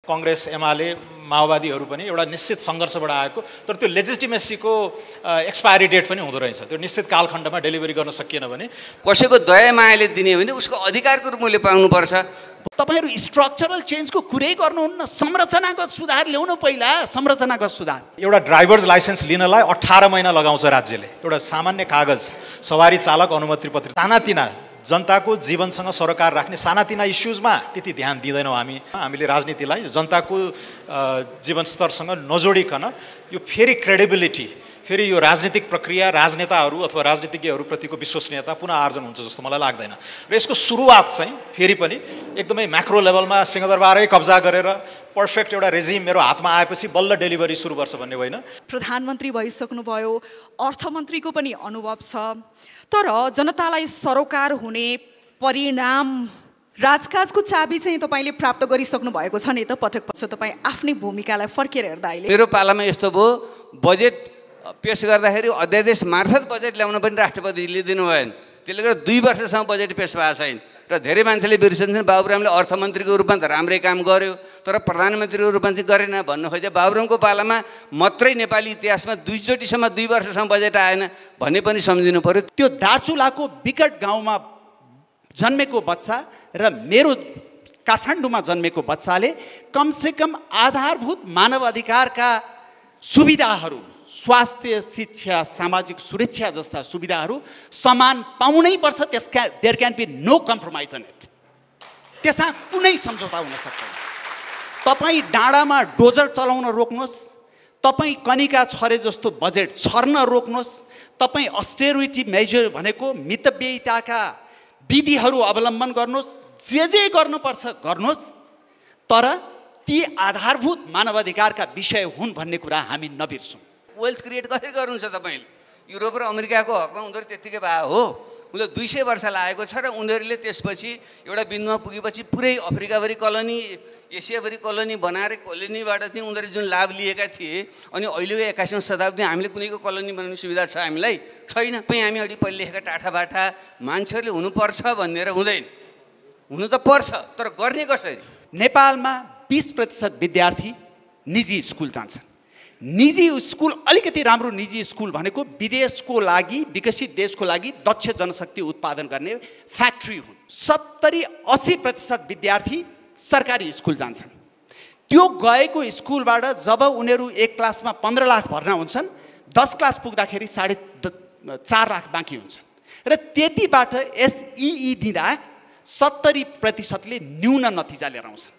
कांग्रेस एमाले माओवादीहरू पनि एउटा निश्चित सङ्घर्षबाट आएको, तर त्यो लेजिटिमेसीको एक्सपायरी डेट पनि हुँदो रहेछ। त्यो निश्चित कालखण्डमा डेलिभरी गर्न सकिएन भने कसैको दया मायाले दिने भने उसको अधिकारको मूल्य पाउनुपर्छ। तपाईहरु स्ट्रक्चरल चेन्जको कुरै गर्नुहुन्न, संरचनागत सुधार ल्याउनु पहिला, संरचनागत सुधार। एउटा ड्राइभर्स लाइसेन्स लिनलाई 18 महिना लगाउँछ राज्यले। एउटा सामान्य कागज, सवारी चालक अनुमति पत्र, सानातिना जनताको जीवनसँग सरोकार राख्ने सानातिना इस्युजमा त्यति ध्यान दिँदैनौँ हामीले राजनीतिलाई जनताको जीवनस्तरसँग नजोडिकन यो फेरि क्रेडिबिलिटी, फेरि यो राजनीतिक प्रक्रिया, राजनेताहरू अथवा राजनीतिज्ञहरूप्रतिको विश्वसनीयता पुनः आर्जन हुन्छ जस्तो मलाई लाग्दैन। र यसको सुरुवात चाहिँ फेरि पनि एकदमै म्याक्रो लेभलमा सिंहदरबारै कब्जा गरेर पर्फेक्ट एउटा रेजिम मेरो हातमा आएपछि बल्ल डेलिभरी सुरु गर्छ भन्ने होइन। प्रधानमन्त्री भइसक्नुभयो, अर्थमन्त्रीको पनि अनुभव छ, तर जनतालाई सरोकार हुने परिणाम राजकाजको चाबी चाहिँ तपाईले प्राप्त गरिसक्नु भएको छ नि त। पटक पटक तपाईँ आफ्नै भूमिकालाई फर्केर हेर्दा अहिले मेरो पालामा यस्तो भयो, बजेट पेश गर्दाखेरि अध्यादेश मार्फत बजेट ल्याउन पनि राष्ट्रपतिले दिनु भएन। त्यसले गर्दा 2 वर्षसम्म बजेट पेश भएको छैन र धेरै मान्छेले बिर्सन्छन् बाबुरामले अर्थमन्त्रीको रूपमा त राम्रै काम गर्यो तर प्रधानमन्त्रीको रूपमा चाहिँ गरेन भन्नु खोजे। बाबुरामको पालामा मात्रै नेपाली इतिहासमा 2 चोटिसम्म 2 वर्षसम्म बजेट आएन भन्ने पनि सम्झिनु पर्यो। त्यो दार्चुलाको विकट गाउँमा जन्मेको बच्चा र मेरो काठमाडौँमा जन्मेको बच्चाले कमसेकम आधारभूत मानव अधिकारका सुविधाहरू, स्वास्थ्य, शिक्षा, सामाजिक सुरक्षा जस्ता सुविधाहरू समान पाउनै पर्छ। There can be no compromise on it. त्यसमा कुनै सम्झौता हुन सक्दैन। तपाईँ डाँडामा डोजर चलाउन रोक्नुहोस्, तपाईँ कनिका छरे जस्तो बजेट छर्न रोक्नुहोस्, तपाईँ अस्टेरिटी मेजर भनेको मितव्ययिताका विधिहरू अवलम्बन गर्नुहोस्, जे गर्नुपर्छ गर्नुहोस्, तर ती आधारभूत मानवाधिकारका विषय हुन् भन्ने कुरा हामी नबिर्सौँ। वेल्थ क्रिएट कसरी गर्नुहुन्छ तपाईँले? युरोप र अमेरिकाको हकमा उनीहरू त्यत्तिकै भए हो, उनीहरूले 200 वर्ष लागेको छ र उनीहरूले त्यसपछि एउटा बिन्दुमा पुगेपछि पुरै अफ्रिकाभरि कलोनी, एसियाभरि कलोनी बनाएर कलोनीबाट चाहिँ उनीहरूले जुन लाभ लिएका थिए, अनि अहिलेको 21औं शताब्दी हामीले कुनैको कलोनी बनाउने सुविधा छ हामीलाई? छैन। हामी अघि पहिले लेखेका टाठाबाठा मान्छेहरूले हुनुपर्छ भनेर हुँदैन, हुनु त पर्छ, तर गर्ने कसरी? नेपालमा 20% विद्यार्थी निजी स्कुल जान्छन्। निजी स्कुल अलिकति राम्रो निजी स्कुल भनेको विदेशको लागि, विकसित देशको लागि दक्ष जनशक्ति उत्पादन गर्ने फ्याक्ट्री हुन्। 70-80% विद्यार्थी सरकारी स्कुल जान्छन्। त्यो गएको स्कुलबाट जब उनीहरू 1 क्लासमा 15 लाख भर्ना हुन्छन्, 10 क्लास पुग्दाखेरि 4.5 लाख बाँकी हुन्छन्। र त्यतिबाट एसइई दिँदा 70% न्यून नतिजा लिएर आउँछन्।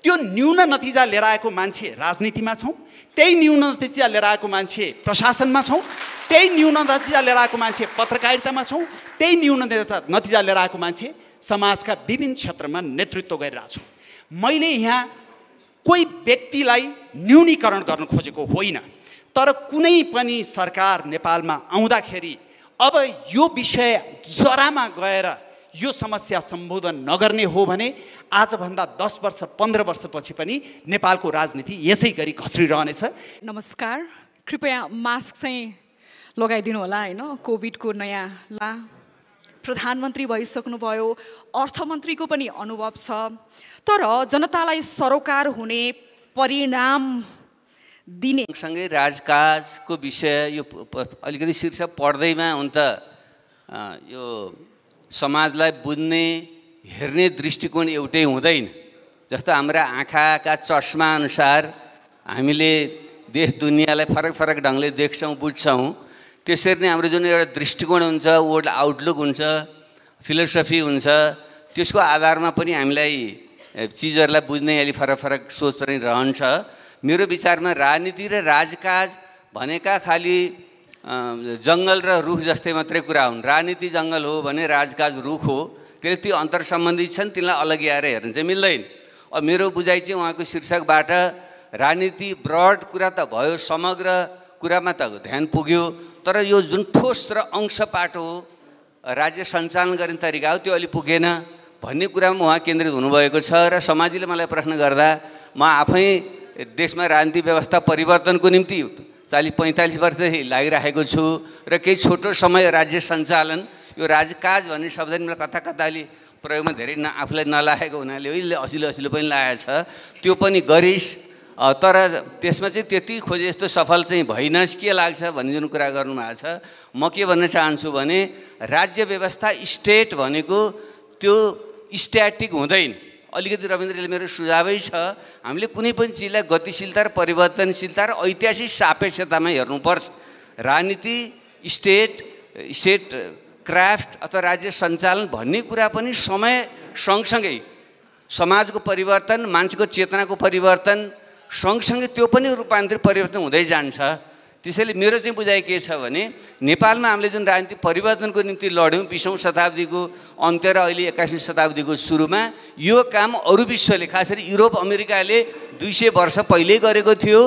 त्यो न्यून नतिजा लिएर आएको मान्छे राजनीतिमा छौँ, त्यही न्यून नतिजा लिएर आएको मान्छे प्रशासनमा छौँ, त्यही न्यून नतिजा लिएर आएको मान्छे पत्रकारितामा छौँ, त्यही न्यून नतिजा लिएर आएको मान्छे समाजका विभिन्न क्षेत्रमा नेतृत्व गरिरहेछौँ। मैले यहाँ कोही व्यक्तिलाई न्यूनीकरण गर्न खोजेको होइन, तर कुनै पनि सरकार नेपालमा आउँदाखेरि अब यो विषय जरामा गएर यो समस्या सम्बोधन नगर्ने हो भने आजभन्दा 10 वर्ष 15 वर्षपछि पनि नेपालको राजनीति यसै गरी घस्रिरहनेछ। नमस्कार, कृपया मास्क चाहिँ लगाइदिनु होला हैन। कोभिडको नयाँ प्रधानमन्त्री भइसक्नुभयो, अर्थमन्त्रीको पनि अनुभव छ, तर जनतालाई सरोकार हुने परिणाम दिने सँगै राजकाजको विषय यो अलिकति शीर्षक पढ्दैमा हुन त यो समाजलाई बुझ्ने हेर्ने दृष्टिकोण एउटै हुँदैन। जस्तो हाम्रा आँखाका चस्मा अनुसार हामीले देश दुनियाँलाई फरक फरक ढङ्गले देख्छौँ, बुझ्छौँ। त्यसरी नै हाम्रो जुन एउटा दृष्टिकोण हुन्छ, वर्ल्ड आउटलुक हुन्छ, फिलोसफी हुन्छ, त्यसको आधारमा पनि हामीलाई चिजहरूलाई बुझ्ने अलि फरक फरक सोच चाहिँ रहन्छ। मेरो विचारमा राजनीति र राजकाज भनेका खालि जङ्गल र रुख जस्तै मात्रै कुरा हुन्। राजनीति जङ्गल हो भने राजकाज रुख हो, त्यसले ती अन्तर सम्बन्धित छन्, तिनलाई अलग आएर हेर्न चाहिँ मिल्दैन। अब मेरो बुझाइ चाहिँ उहाँको शीर्षकबाट राजनीति ब्रड कुरा त भयो, समग्र कुरामा त ध्यान पुग्यो, तर यो जुन ठोस र अंश पाटो हो, राज्य सञ्चालन गर्ने तरिका हो, त्यो अलि पुगेन भन्ने कुरामा उहाँ केन्द्रित हुनुभएको छ। र समाजले मलाई प्रश्न गर्दा म आफै देशमा राजनीति व्यवस्था परिवर्तनको निम्ति 40-45 वर्षदेखि लागिरहेको छु र केही छोटो समय राज्य सञ्चालन, यो राजकाज भन्ने शब्दले मलाई कता कता अलि प्रयोगमा धेरै आफूलाई नलागेको हुनाले असिलो पनि लागेको छ, त्यो पनि गरिस्। तर त्यसमा चाहिँ त्यति खोजे जस्तो सफल चाहिँ भइनस्, के लाग्छ भन्ने जुन कुरा गर्नुभएको छ, म के भन्न चाहन्छु भने राज्य व्यवस्था स्टेट भनेको त्यो स्ट्याटिक हुँदैन। अलिकति रविन्द्रले मेरो सुझावै छ, हामीले कुनै पनि चिजलाई गतिशीलता र परिवर्तनशीलता र ऐतिहासिक सापेक्षतामा हेर्नुपर्छ। राजनीति स्टेट क्राफ्ट अथवा राज्य सञ्चालन भन्ने कुरा पनि समय सँगसँगै समाजको परिवर्तन, मान्छेको चेतनाको परिवर्तन सँगसँगै त्यो पनि रूपान्तरित परिवर्तन हुँदै जान्छ। त्यसैले मेरो चाहिँ बुझाइ के छ भने नेपालमा हामीले जुन राजनीतिक परिवर्तनको निम्ति लड्यौँ 20औं शताब्दीको अन्त्य र अहिले 21औं शताब्दीको सुरुमा, यो काम अरू विश्वले खास गरी युरोप अमेरिकाले 200 वर्ष पहिल्यै गरेको थियो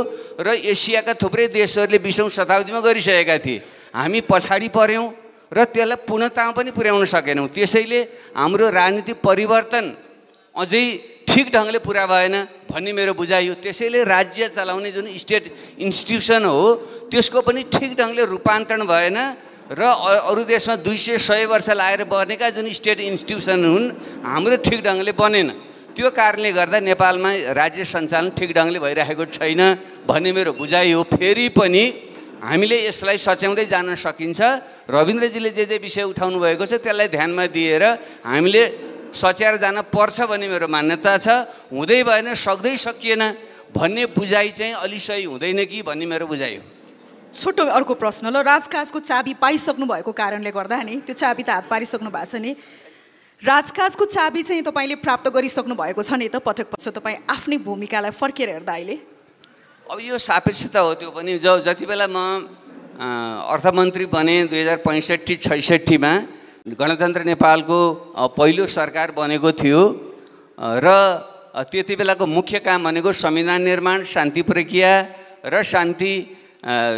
र एसियाका थुप्रै देशहरूले 20औं शताब्दीमा गरिसकेका थिए। हामी पछाडि पऱ्यौँ र त्यसलाई पूर्णतामा पनि पुर्याउन सकेनौँ। त्यसैले हाम्रो राजनीतिक परिवर्तन अझै ठिक ढङ्गले पुरा भएन भन्ने मेरो बुझाइ हो। त्यसैले राज्य चलाउने जुन स्टेट इन्स्टिट्युसन हो त्यसको पनि ठिक ढङ्गले रूपान्तरण भएन र अरू देशमा 200-100 वर्ष लागेर बनेका जुन स्टेट इन्स्टिट्युसन हुन् हाम्रो ठिक ढङ्गले बनेन। त्यो कारणले गर्दा नेपालमा राज्य सञ्चालन ठिक ढङ्गले भइरहेको छैन भन्ने मेरो बुझाइ हो। फेरि पनि हामीले यसलाई सच्याउँदै जान सकिन्छ। रविन्द्रजीले जे विषय उठाउनु भएको छ त्यसलाई ध्यानमा दिएर हामीले सच्याएर जान पर्छ भन्ने मेरो मान्यता छ। हुँदै भएन, सक्दै सकिएन भन्ने बुझाइ चाहिँ अलि सही हुँदैन कि भन्ने मेरो बुझाइ हो। छोटो अर्को प्रश्न, ल राजकाजको चाबी पाइसक्नु भएको कारणले गर्दा नि, त्यो चाबी त हात पारिसक्नु भएको छ नि, राजकाजको चाबी चाहिँ तपाईँले प्राप्त गरिसक्नु भएको छ नि त पटक पछि तपाईँ आफ्नै भूमिकालाई फर्केर हेर्दा अहिले? अब यो सापेक्षता हो। त्यो पनि जति बेला म अर्थमन्त्री बने 2065-66मा गणतन्त्र नेपालको पहिलो सरकार बनेको थियो र त्यति बेलाको मुख्य काम भनेको संविधान निर्माण, शान्ति प्रक्रिया र शान्ति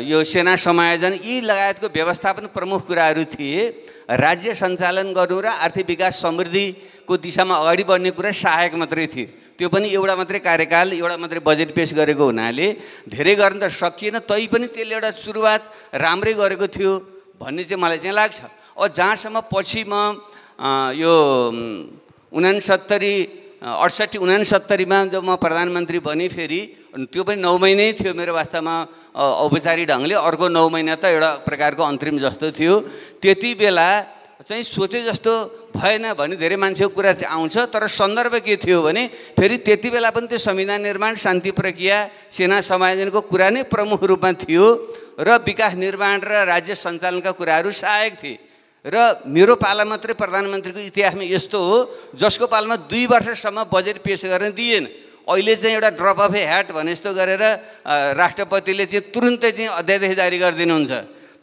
यो सेना समायोजन यी लगायतको व्यवस्थापन प्रमुख कुराहरू थिए। राज्य सञ्चालन गर्नु र आर्थिक विकास समृद्धिको दिशामा अगाडि बढ्ने कुरा सहायक मात्रै थियो। त्यो पनि एउटा मात्रै कार्यकाल, एउटा मात्रै बजेट पेश गरेको हुनाले धेरै गर्न त सकिएन, तैपनि त्यसले एउटा सुरुवात राम्रै गरेको थियो भन्ने चाहिँ मलाई चाहिँ लाग्छ। जहाँसम्म पछि म यो 68-69मा जब म प्रधानमन्त्री बने, फेरि त्यो पनि 9 महिनै थियो मेरो वास्तवमा औपचारिक ढङ्गले, अर्को 9 महिना त एउटा प्रकारको अन्तरिम जस्तो थियो। त्यति बेला चाहिँ सोचे जस्तो भएन भने धेरै मान्छेको कुरा चाहिँ आउँछ, तर सन्दर्भ के थियो भने फेरि त्यति बेला पनि त्यो संविधान निर्माण, शान्ति प्रक्रिया, सेना समायोजनको कुरा नै प्रमुख रूपमा थियो र विकास निर्माण र राज्य सञ्चालनका कुराहरू सहायक थिए। र मेरो पाला मात्रै प्रधानमन्त्रीको इतिहासमा यस्तो हो जसको पालामा 2 वर्षसम्म बजेट पेश गर्न दिएन। अहिले चाहिँ एउटा ड्रप अफ ए ह्याट भने जस्तो गरेर राष्ट्रपतिले चाहिँ तुरुन्तै चाहिँ अध्यादेश जारी गरिदिनुहुन्छ।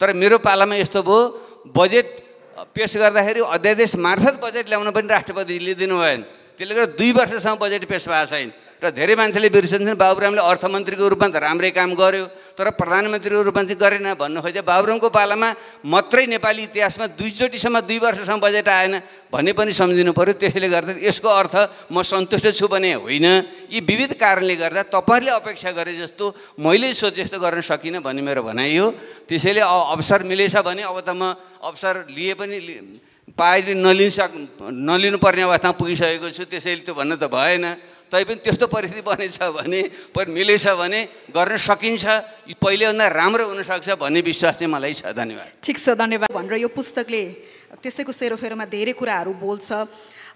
तर मेरो पालामा यस्तो भयो, बजेट पेश गर्दाखेरि अध्यादेश मार्फत बजेट ल्याउन पनि राष्ट्रपतिले दिनु भएन। त्यसले गर्दा 2 वर्षसम्म बजेट पेश भएको छैन र धेरै मान्छेले बिर्सन्छन् बाबुरामले अर्थमन्त्रीको रूपमा त राम्रै काम गर्यो तर प्रधानमन्त्रीको रूपमा चाहिँ गरेन भन्नु खोजे। बाबुरामको पालामा मात्रै नेपाली इतिहासमा 2 चोटिसम्म 2 वर्षसम्म बजेट आएन भन्ने पनि सम्झिनु पर्यो। त्यसैले गर्दा यसको अर्थ म सन्तुष्ट छु भने होइन, यी विविध कारणले गर्दा तपाईँहरूले अपेक्षा गरे जस्तो मैले सोचे जस्तो गर्न सकिनँ भन्ने मेरो भनाइ हो। त्यसैले अवसर मिलेछ भने अब त म अवसर लिए पनि नलिनु पर्ने अवस्थामा पुगिसकेको छु। त्यसैले त्यो भन्न त भएन, तैपनि त्यस्तो परिस्थिति बनेछ भने मिलेछ भने गर्न सकिन्छ, पहिलेभन्दा राम्रो हुनसक्छ भन्ने विश्वास चाहिँ मलाई छ। धन्यवाद। ठिक छ, धन्यवाद भनेर यो पुस्तकले त्यसैको सेरोफेरोमा धेरै कुराहरू बोल्छ।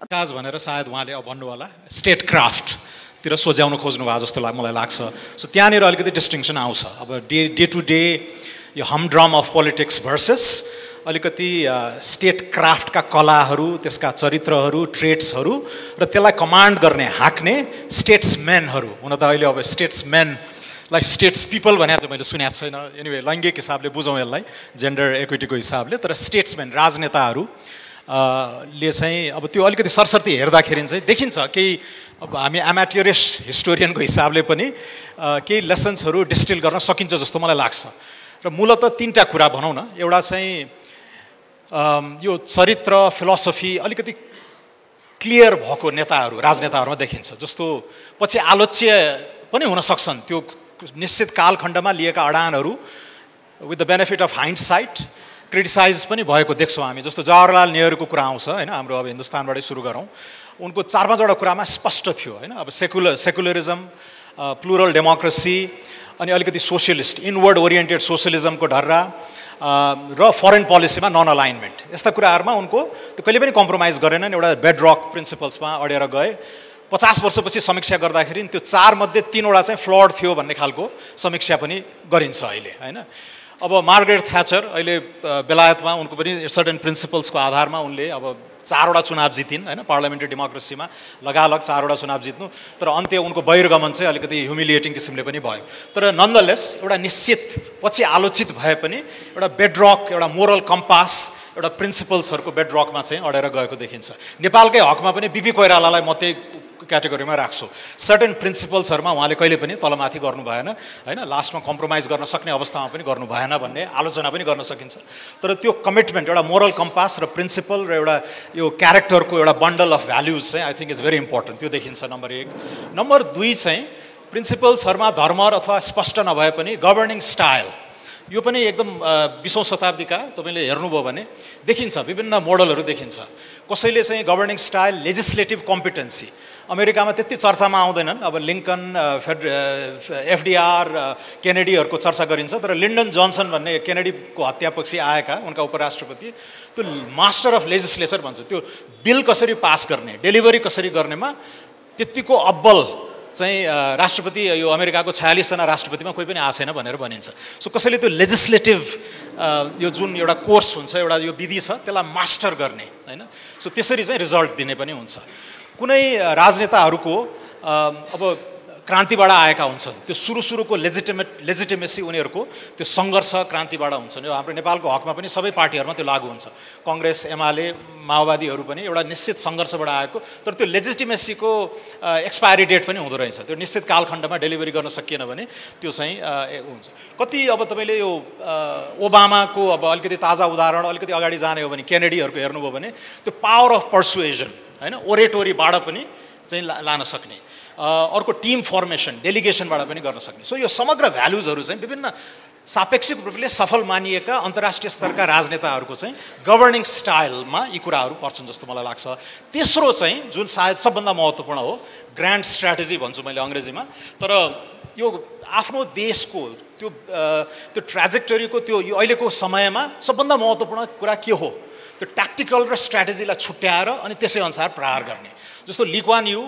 काज भनेर सायद उहाँले अब भन्नु होला स्टेट क्राफ्टतिर सोझ्याउन खोज्नु भयो जस्तो मलाई लाग्छ। सो त्यहाँनिर अलिकति डिस्टिङसन आउँछ। अब डे टु डे यो हमड्रम अफ पोलिटिक्स भर्सेस अलिकति स्टेट क्राफ्टका कलाहरू, त्यसका चरित्रहरू, ट्रेट्सहरू र त्यसलाई कमान्ड गर्ने हाँक्ने स्टेट्सम्यानहरू। हुन त अहिले अब स्टेट्सम्यानलाई स्टेट्स पिपल भनेर चाहिँ मैले सुनेको छैन। एनिवे लैङ्गिक हिसाबले बुझौँ यसलाई, जेन्डर इक्विटीको हिसाबले। तर स्टेट्सम्यान राजनेताहरू ले चाहिँ अब त्यो अलिकति सरसर्ती हेर्दाखेरि चाहिँ देखिन्छ केही, अब हामी एमाट्योरिस हिस्टोरियनको हिसाबले पनि केही लेसन्सहरू डिस्टिल गर्न सकिन्छ जस्तो मलाई लाग्छ। र मूलतः 3टा कुरा भनौँ न। एउटा चाहिँ यो चरित्र फिलोसफी अलिकति क्लियर भएको नेताहरू, राजनेताहरूमा देखिन्छ। जस्तो पछि आलोच्य पनि हुन सक्छन् त्यो निश्चित कालखण्डमा लिएका अडानहरू with the benefit of hindsight criticise पनि भएको देख्छौँ हामी। जस्तो जवाहरलाल नेहरूको कुरा आउँछ होइन, हाम्रो अब हिन्दुस्तानबाटै सुरु गरौँ। उनको 4-5वटा कुरामा स्पष्ट थियो होइन, अब सेकुलरिजम, प्लुरल डेमोक्रेसी, अनि अलिकति सोसियलिस्ट इनवर्ड ओरिएन्टेड सोसियलिजमको ढर्रा र फरेन पोलिसीमा नन अलाइनमेन्ट, यस्ता कुराहरूमा उनको त्यो कहिले पनि कम्प्रोमाइज गरेनन्। एउटा बेडरक प्रिन्सिपल्समा अडेर गए। 50 वर्षपछि समीक्षा गर्दाखेरि त्यो 4 मध्ये 3वटा चाहिँ फ्लड थियो भन्ने खालको समीक्षा पनि गरिन्छ अहिले होइन। अब मार्गरेट थ्याचर अहिले बेलायतमा उनको पनि सर्टेन प्रिन्सिपल्सको आधारमा उनले अब 4वटा चुनाव जितिन् होइन, पार्लियामेन्ट्री डेमोक्रेसीमा लगालग 4वटा चुनाव जित्नु। तर अन्त्य उनको बहिर्गमन चाहिँ अलिकति ह्युमिलिएटिङ किसिमले पनि भयो। तर नन्दलेस एउटा निश्चित पछि आलोचित भए पनि एउटा बेडरक, एउटा मोरल कम्पास, एउटा प्रिन्सिपल्सहरूको बेडरकमा चाहिँ अडेर गएको देखिन्छ। नेपालकै हकमा पनि बिपी कोइरालालाई म त्यही क्याटेगोरीमा राख्छु। सर्टेन प्रिन्सिपल्सहरूमा उहाँले कहिले पनि तलमाथि गर्नु भएन होइन, लास्टमा कम्प्रोमाइज गर्न सक्ने अवस्थामा पनि गर्नु भएन भन्ने आलोचना पनि गर्न सकिन्छ। तर त्यो कमिटमेन्ट, एउटा मोरल कम्पास र प्रिन्सिपल र एउटा यो क्यारेक्टरको एउटा बन्डल अफ भ्याल्युज चाहिँ I think is very important, त्यो देखिन्छ नम्बर 1। नम्बर 2 चाहिँ प्रिन्सिपल्सहरूमा धर्म अथवा स्पष्ट नभए पनि गभर्निङ स्टाइल, यो पनि एकदम 20औं शताब्दीका तपाईँले हेर्नुभयो भने देखिन्छ, विभिन्न मोडलहरू देखिन्छ। कसैले चाहिँ गभर्निङ स्टाइल, लेजिस्लेटिभ कम्पिटेन्सी, अमेरिकामा त्यति चर्चामा आउँदैनन्। अब लिङ्कन, FDR, केनेडीहरूको चर्चा गरिन्छ। तर लिन्डन जोन्सन भन्ने केनेडीको हत्यापछि आएका उनका उपराष्ट्रपति, त्यो मास्टर अफ लेजिस्लेचर भन्छ, त्यो बिल कसरी पास गर्ने, डेलिभरी कसरी गर्नेमा त्यतिको अब्बल चाहिँ राष्ट्रपति, यो अमेरिकाको 46 जना राष्ट्रपतिमा कोही पनि आएको छैन भनेर भनिन्छ। सो कसैले त्यो लेजिस्लेटिभ यो जुन एउटा कोर्स हुन्छ, एउटा यो विधि छ, त्यसलाई मास्टर गर्ने होइन। सो त्यसरी चाहिँ रिजल्ट दिने पनि हुन्छ। कुनै राजनेताहरूको अब क्रान्तिबाट आएका हुन्छन्, त्यो सुरुको लेजिटिमेसी उनीहरूको त्यो सङ्घर्ष क्रान्तिबाट हुन्छन्। यो हाम्रो नेपालको हकमा पनि सबै पार्टीहरूमा त्यो लागू हुन्छ। कङ्ग्रेस, एमाले, माओवादीहरू पनि एउटा निश्चित सङ्घर्षबाट आएको, तर त्यो लेजिटिमेसीको एक्सपायरी डेट पनि हुँदो रहेछ। त्यो निश्चित कालखण्डमा डेलिभरी गर्न सकिएन भने त्यो चाहिँ हुन्छ। कति अब तपाईँले यो ओबामाको अब अलिकति ताजा उदाहरण अलिकति अगाडि जाने हो भने केनेडीहरूको हेर्नुभयो भने त्यो पावर अफ पर्सुएजन होइन, ओरेटोरीबाट पनि चाहिँ लान सक्ने, अर्को टिम फर्मेसन, डेलिगेसनबाट पनि गर्न सक्ने। सो यो समग्र भ्यालुजहरू चाहिँ विभिन्न सापेक्षिक रूपले सफल मानिएका अन्तर्राष्ट्रिय स्तरका राजनेताहरूको चाहिँ गभर्निङ स्टाइलमा यी कुराहरू पर्छन् जस्तो मलाई लाग्छ। तेस्रो चाहिँ जुन सायद सबभन्दा महत्त्वपूर्ण हो, ग्रान्ड स्ट्र्याटेजी भन्छु मैले अङ्ग्रेजीमा, तर यो आफ्नो देशको त्यो ट्र्याजेक्टरीको त्यो यो अहिलेको समयमा सबभन्दा महत्त्वपूर्ण कुरा के हो, त्यो ट्याक्टिकल र स्ट्र्याटेजीलाई छुट्याएर अनि त्यसै अनुसार प्रहार गर्ने। जस्तो ली कुवान यू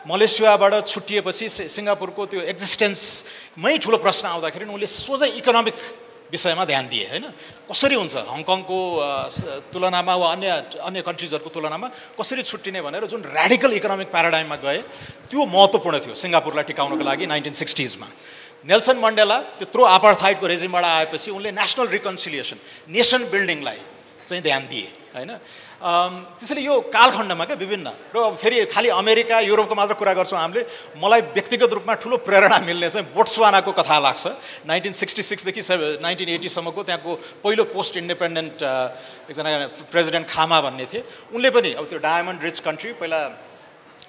मलेसियाबाट छुट्टिएपछि सिङ्गापुरको त्यो एक्जिस्टेन्समै ठुलो प्रश्न आउँदाखेरि उनले सोझै इकोनोमिक विषयमा ध्यान दिए होइन। कसरी हुन्छ हङकङको तुलनामा वा अन्य कन्ट्रिजहरूको तुलनामा कसरी छुट्टिने भनेर जुन ऱ्याडिकल इकोनोमिक प्याराडाइममा गए, त्यो महत्त्वपूर्ण थियो सिङ्गापुरलाई टिकाउनको लागि 1960s मा। नेल्सन मण्डेला त्यत्रो अपार्थाइडको रेजिमबाट आएपछि उनले नेसनल रिकन्सिलिएसन, नेसन बिल्डिङलाई चाहिँ ध्यान दिए होइन। त्यसैले यो कालखण्डमा क्या विभिन्न र फेरि खालि अमेरिका, युरोपको मात्र कुरा गर्छौँ हामीले, मलाई व्यक्तिगत रूपमा ठुलो प्रेरणा मिल्ने चाहिँ बोट्सवानाको कथा लाग्छ। 1966 देखि 1980 सम्मको त्यहाँको पहिलो पोस्ट इन्डिपेन्डेन्ट एकजना प्रेसिडेन्ट खामा भन्ने थिए। उनले पनि अब त्यो डायमन्ड रिच कन्ट्री पहिला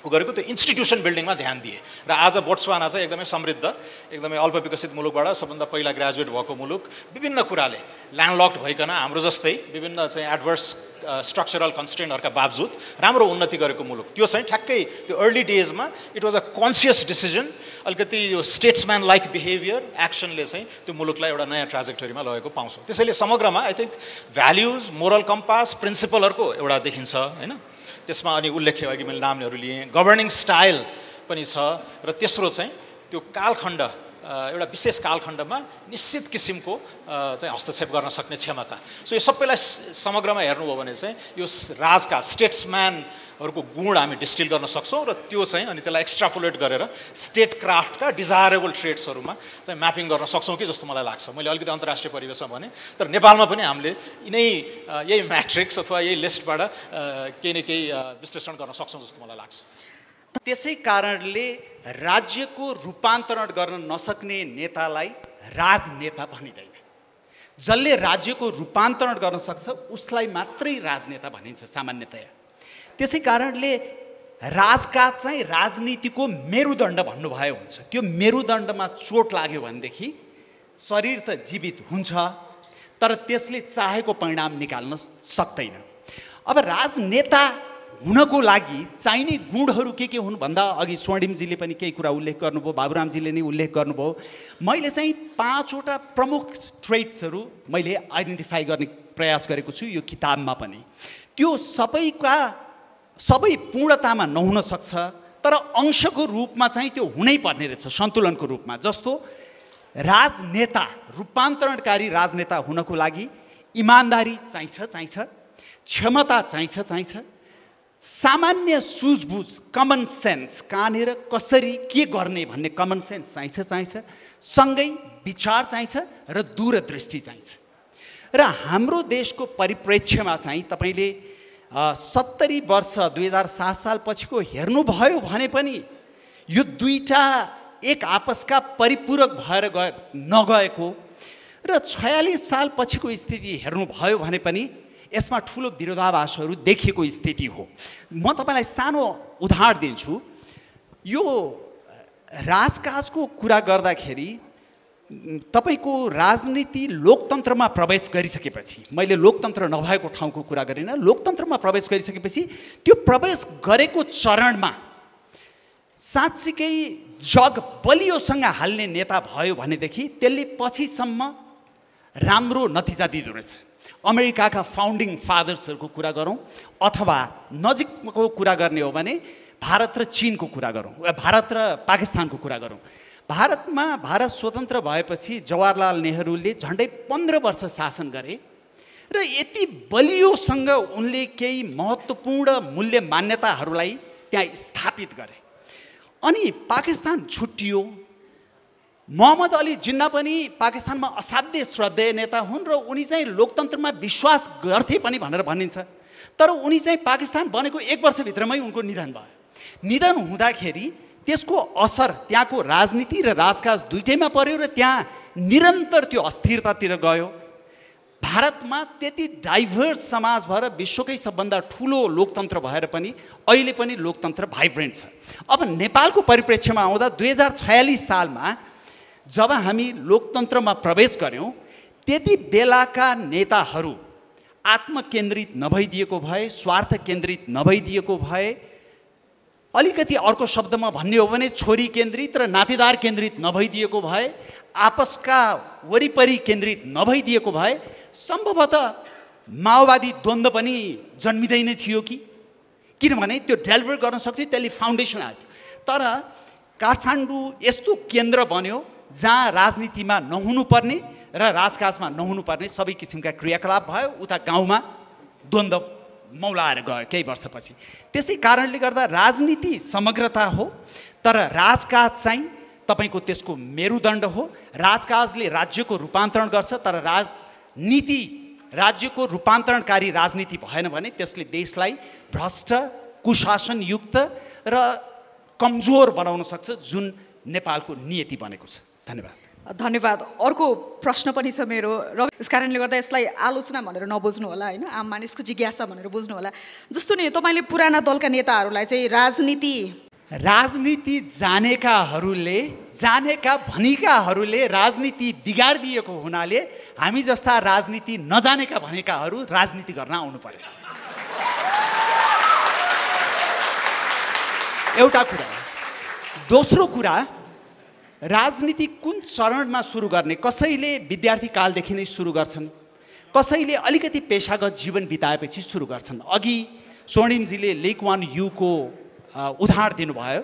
गरेको त्यो इन्स्टिट्युसन बिल्डिङमा ध्यान दिए र आज बोट्सवाना चाहिँ एकदमै समृद्ध, एकदमै अल्पविकसित मुलुकबाट सबभन्दा पहिला ग्रेजुएट भएको मुलुक, विभिन्न कुराले ल्यान्डलक्ड भइकन हाम्रो जस्तै विभिन्न चाहिँ एडभर्स स्ट्रक्चरल कन्स्ट्रेन्टहरूका बावजुद राम्रो उन्नति गरेको मुलुक। त्यो चाहिँ ठ्याक्कै त्यो अर्ली डेजमा it was a conscious decision, अलिकति यो स्टेट्सम्यान लाइक बिहेभियर, एक्सनले चाहिँ त्यो मुलुकलाई एउटा नयाँ ट्राजेक्टरीमा लगेको पाउँछौँ। त्यसैले समग्रमा I think values, moral compass, प्रिन्सिपलहरूको एउटा देखिन्छ होइन। त्यसमा अनि उल्लेख्य अघि मैले नामहरू लिएँ, गभर्निङ स्टाइल पनि छ र तेस्रो चाहिँ त्यो कालखण्ड, एउटा विशेष कालखण्डमा निश्चित किसिमको चाहिँ हस्तक्षेप गर्न सक्ने क्षमता। सो यो सबैलाई समग्रमा हेर्नुभयो भने चाहिँ यो राजका स्टेट्सम्यानहरूको गुण हामी डिस्टिल गर्न सक्छौँ र त्यो चाहिँ अनि त्यसलाई एक्स्ट्रापोलेट गरेर स्टेट क्राफ्टका डिजायरेबल ट्रेड्सहरूमा चाहिँ म्यापिङ गर्न सक्छौँ कि जस्तो मलाई लाग्छ। मैले अलिकति अन्तर्राष्ट्रिय परिवेशमा भने, तर नेपालमा पनि हामीले यही म्याट्रिक्स अथवा यही लिस्टबाट केही न केही विश्लेषण गर्न सक्छौँ जस्तो मलाई लाग्छ। त्यसै कारणले राज्यको रूपान्तरण गर्न नसक्ने नेतालाई राजनेता भनिँदैन। जसले राज्यको रूपान्तरण गर्न सक्छ उसलाई मात्रै राजनेता भनिन्छ सामान्यतया। त्यसै कारणले राजकाज चाहिँ राजनीतिको मेरुदण्ड भन्नुभयो हुन्छ। त्यो मेरुदण्डमा चोट लाग्यो भनेदेखि शरीर त जीवित हुन्छ, तर त्यसले चाहेको परिणाम निकाल्न सक्दैन। अब राजनेता हुनको लागि चाहिने गुणहरू के हुन् भन्दा अघि स्वर्णिमजीले पनि केही कुरा उल्लेख गर्नुभयो, बाबुरामजीले नै उल्लेख गर्नुभयो। मैले चाहिँ 5वटा प्रमुख ट्रेट्सहरू मैले आइडेन्टिफाई गर्ने प्रयास गरेको छु यो किताबमा पनि। त्यो सबै पूर्णतामा नहुन सक्छ, तर अंशको रूपमा चाहिँ त्यो हुनै पर्ने रहेछ, सन्तुलनको रूपमा। जस्तो राजनेता, रूपान्तरणकारी राजनेता हुनको लागि इमान्दारी चाहिन्छ, क्षमता चाहिन्छ, सामान्य सुझबुझ, कमन सेन्स, कहाँनिर कसरी के गर्ने भन्ने कमन सेन्स चाहिन्छ, सँगै विचार चाहिन्छ र दूरदृष्टि चाहिन्छ। र हाम्रो देशको परिप्रेक्ष्यमा चाहिँ तपाईँले 70 वर्ष 2007 साल पछिको हेर्नुभयो भने पनि यो दुईटा एक आपसका परिपूरक भएर नगएको र 46 साल पछिको स्थिति हेर्नुभयो भने पनि यसमा ठुलो विरोधाभासहरू देखिएको स्थिति हो। म तपाईँलाई सानो उदाहरण दिन्छु। यो राजकाजको कुरा गर्दाखेरि तपाईको राजनीति लोकतन्त्रमा प्रवेश गरिसकेपछि, मैले लोकतन्त्र नभएको ठाउँको कुरा गरिनँ, लोकतन्त्रमा प्रवेश गरिसकेपछि त्यो प्रवेश गरेको चरणमा साँच्चीकै जग बलियोसँग हाल्ने नेता भयो भनेदेखि त्यसले पछिसम्म राम्रो नतिजा दिँदो रहेछ। अमेरिकाका फाउन्डिङ फादर्सहरूको कुरा गरौँ अथवा नजिकको कुरा गर्ने हो भने भारत र चीनको कुरा गरौँ, भारत र पाकिस्तानको कुरा गरौँ। भारत स्वतन्त्र भएपछि जवाहरलाल नेहरूले झन्डै 15 वर्ष शासन गरे र यति बलियोसँग उनले केही महत्त्वपूर्ण मूल्य मान्यताहरूलाई त्यहाँ स्थापित गरे। अनि पाकिस्तान छुट्टियो। मोहम्मद अली जिन्ना पनि पाकिस्तानमा असाध्य श्रद्धेय नेता हुन् र उनी चाहिँ लोकतन्त्रमा विश्वास गर्थे पनि भनेर भनिन्छ। तर उनी चाहिँ पाकिस्तान बनेको 1 वर्षभित्रमै उनको निधन भयो। निधन हुँदाखेरि त्यसको असर त्यहाँको राजनीति र राजकाज दुईटैमा पर्यो र त्यहाँ निरन्तर त्यो अस्थिरतातिर गयो। भारतमा त्यति डाइभर्स समाज भएर विश्वकै सबभन्दा ठुलो लोकतन्त्र भएर पनि अहिले पनि लोकतन्त्र भाइब्रेन्ट छ। अब नेपालको परिप्रेक्ष्यमा आउँदा 2046 सालमा जब हामी लोकतन्त्रमा प्रवेश गर्यौँ त्यति बेलाका नेताहरू आत्मकेन्द्रित नभइदिएको भए, स्वार्थ केन्द्रित नभइदिएको भए, अलिकति अर्को शब्दमा भन्ने हो भने छोरी केन्द्रित र नातेदार केन्द्रित नभइदिएको भए, आपसका वरिपरि केन्द्रित नभइदिएको भए सम्भवतः माओवादी द्वन्द्व पनि जन्मिँदैन थियो कि, किनभने त्यो डेलिभर गर्न सक्थ्यो, त्यसले फाउन्डेसन हाल्थ्यो। तर काठमाडौँ यस्तो केन्द्र बन्यो जहाँ राजनीतिमा नहुनुपर्ने र राजकाजमा नहुनुपर्ने सबै किसिमका क्रियाकलाप भयो। उता गाउँमा द्वन्द्व मौलाएर गयो केही वर्षपछि। त्यसै कारणले गर्दा राजनीति समग्रता हो, तर राजकाज चाहिँ तपाईँको त्यसको मेरुदण्ड हो। राजकाजले राज्यको रूपान्तरण गर्छ, तर राजनीति राज्यको रूपान्तरणकारी राजनीति भएन भने त्यसले देशलाई भ्रष्ट, कुशासनयुक्त र कमजोर बनाउन सक्छ, जुन नेपालको नियति बनेको छ। धन्यवाद। अर्को प्रश्न पनि छ मेरो, र यस कारणले गर्दा यसलाई आलोचना भनेर नबुझ्नु होला, होइन, आम मानिसको जिज्ञासा भनेर बुझ्नु होला। जस्तो नि तपाईँले पुराना दलका नेताहरूलाई चाहिँ राजनीति जानेका भनिकाहरूले राजनीति बिगारिदिएको हुनाले हामी जस्ता राजनीति नजानेका भनेकाहरू राजनीति गर्न आउनु पर्यो। एउटा कुरा। दोस्रो कुरा, राजनीति कुन चरणमा सुरु गर्ने? कसैले विद्यार्थी कालदेखि नै सुरु गर्छन्, कसैले अलिकति पेशागत जीवन बिताएपछि सुरु गर्छन्। अघि स्वर्णिमजीले लेक वान युको उदाहरण दिनुभयो।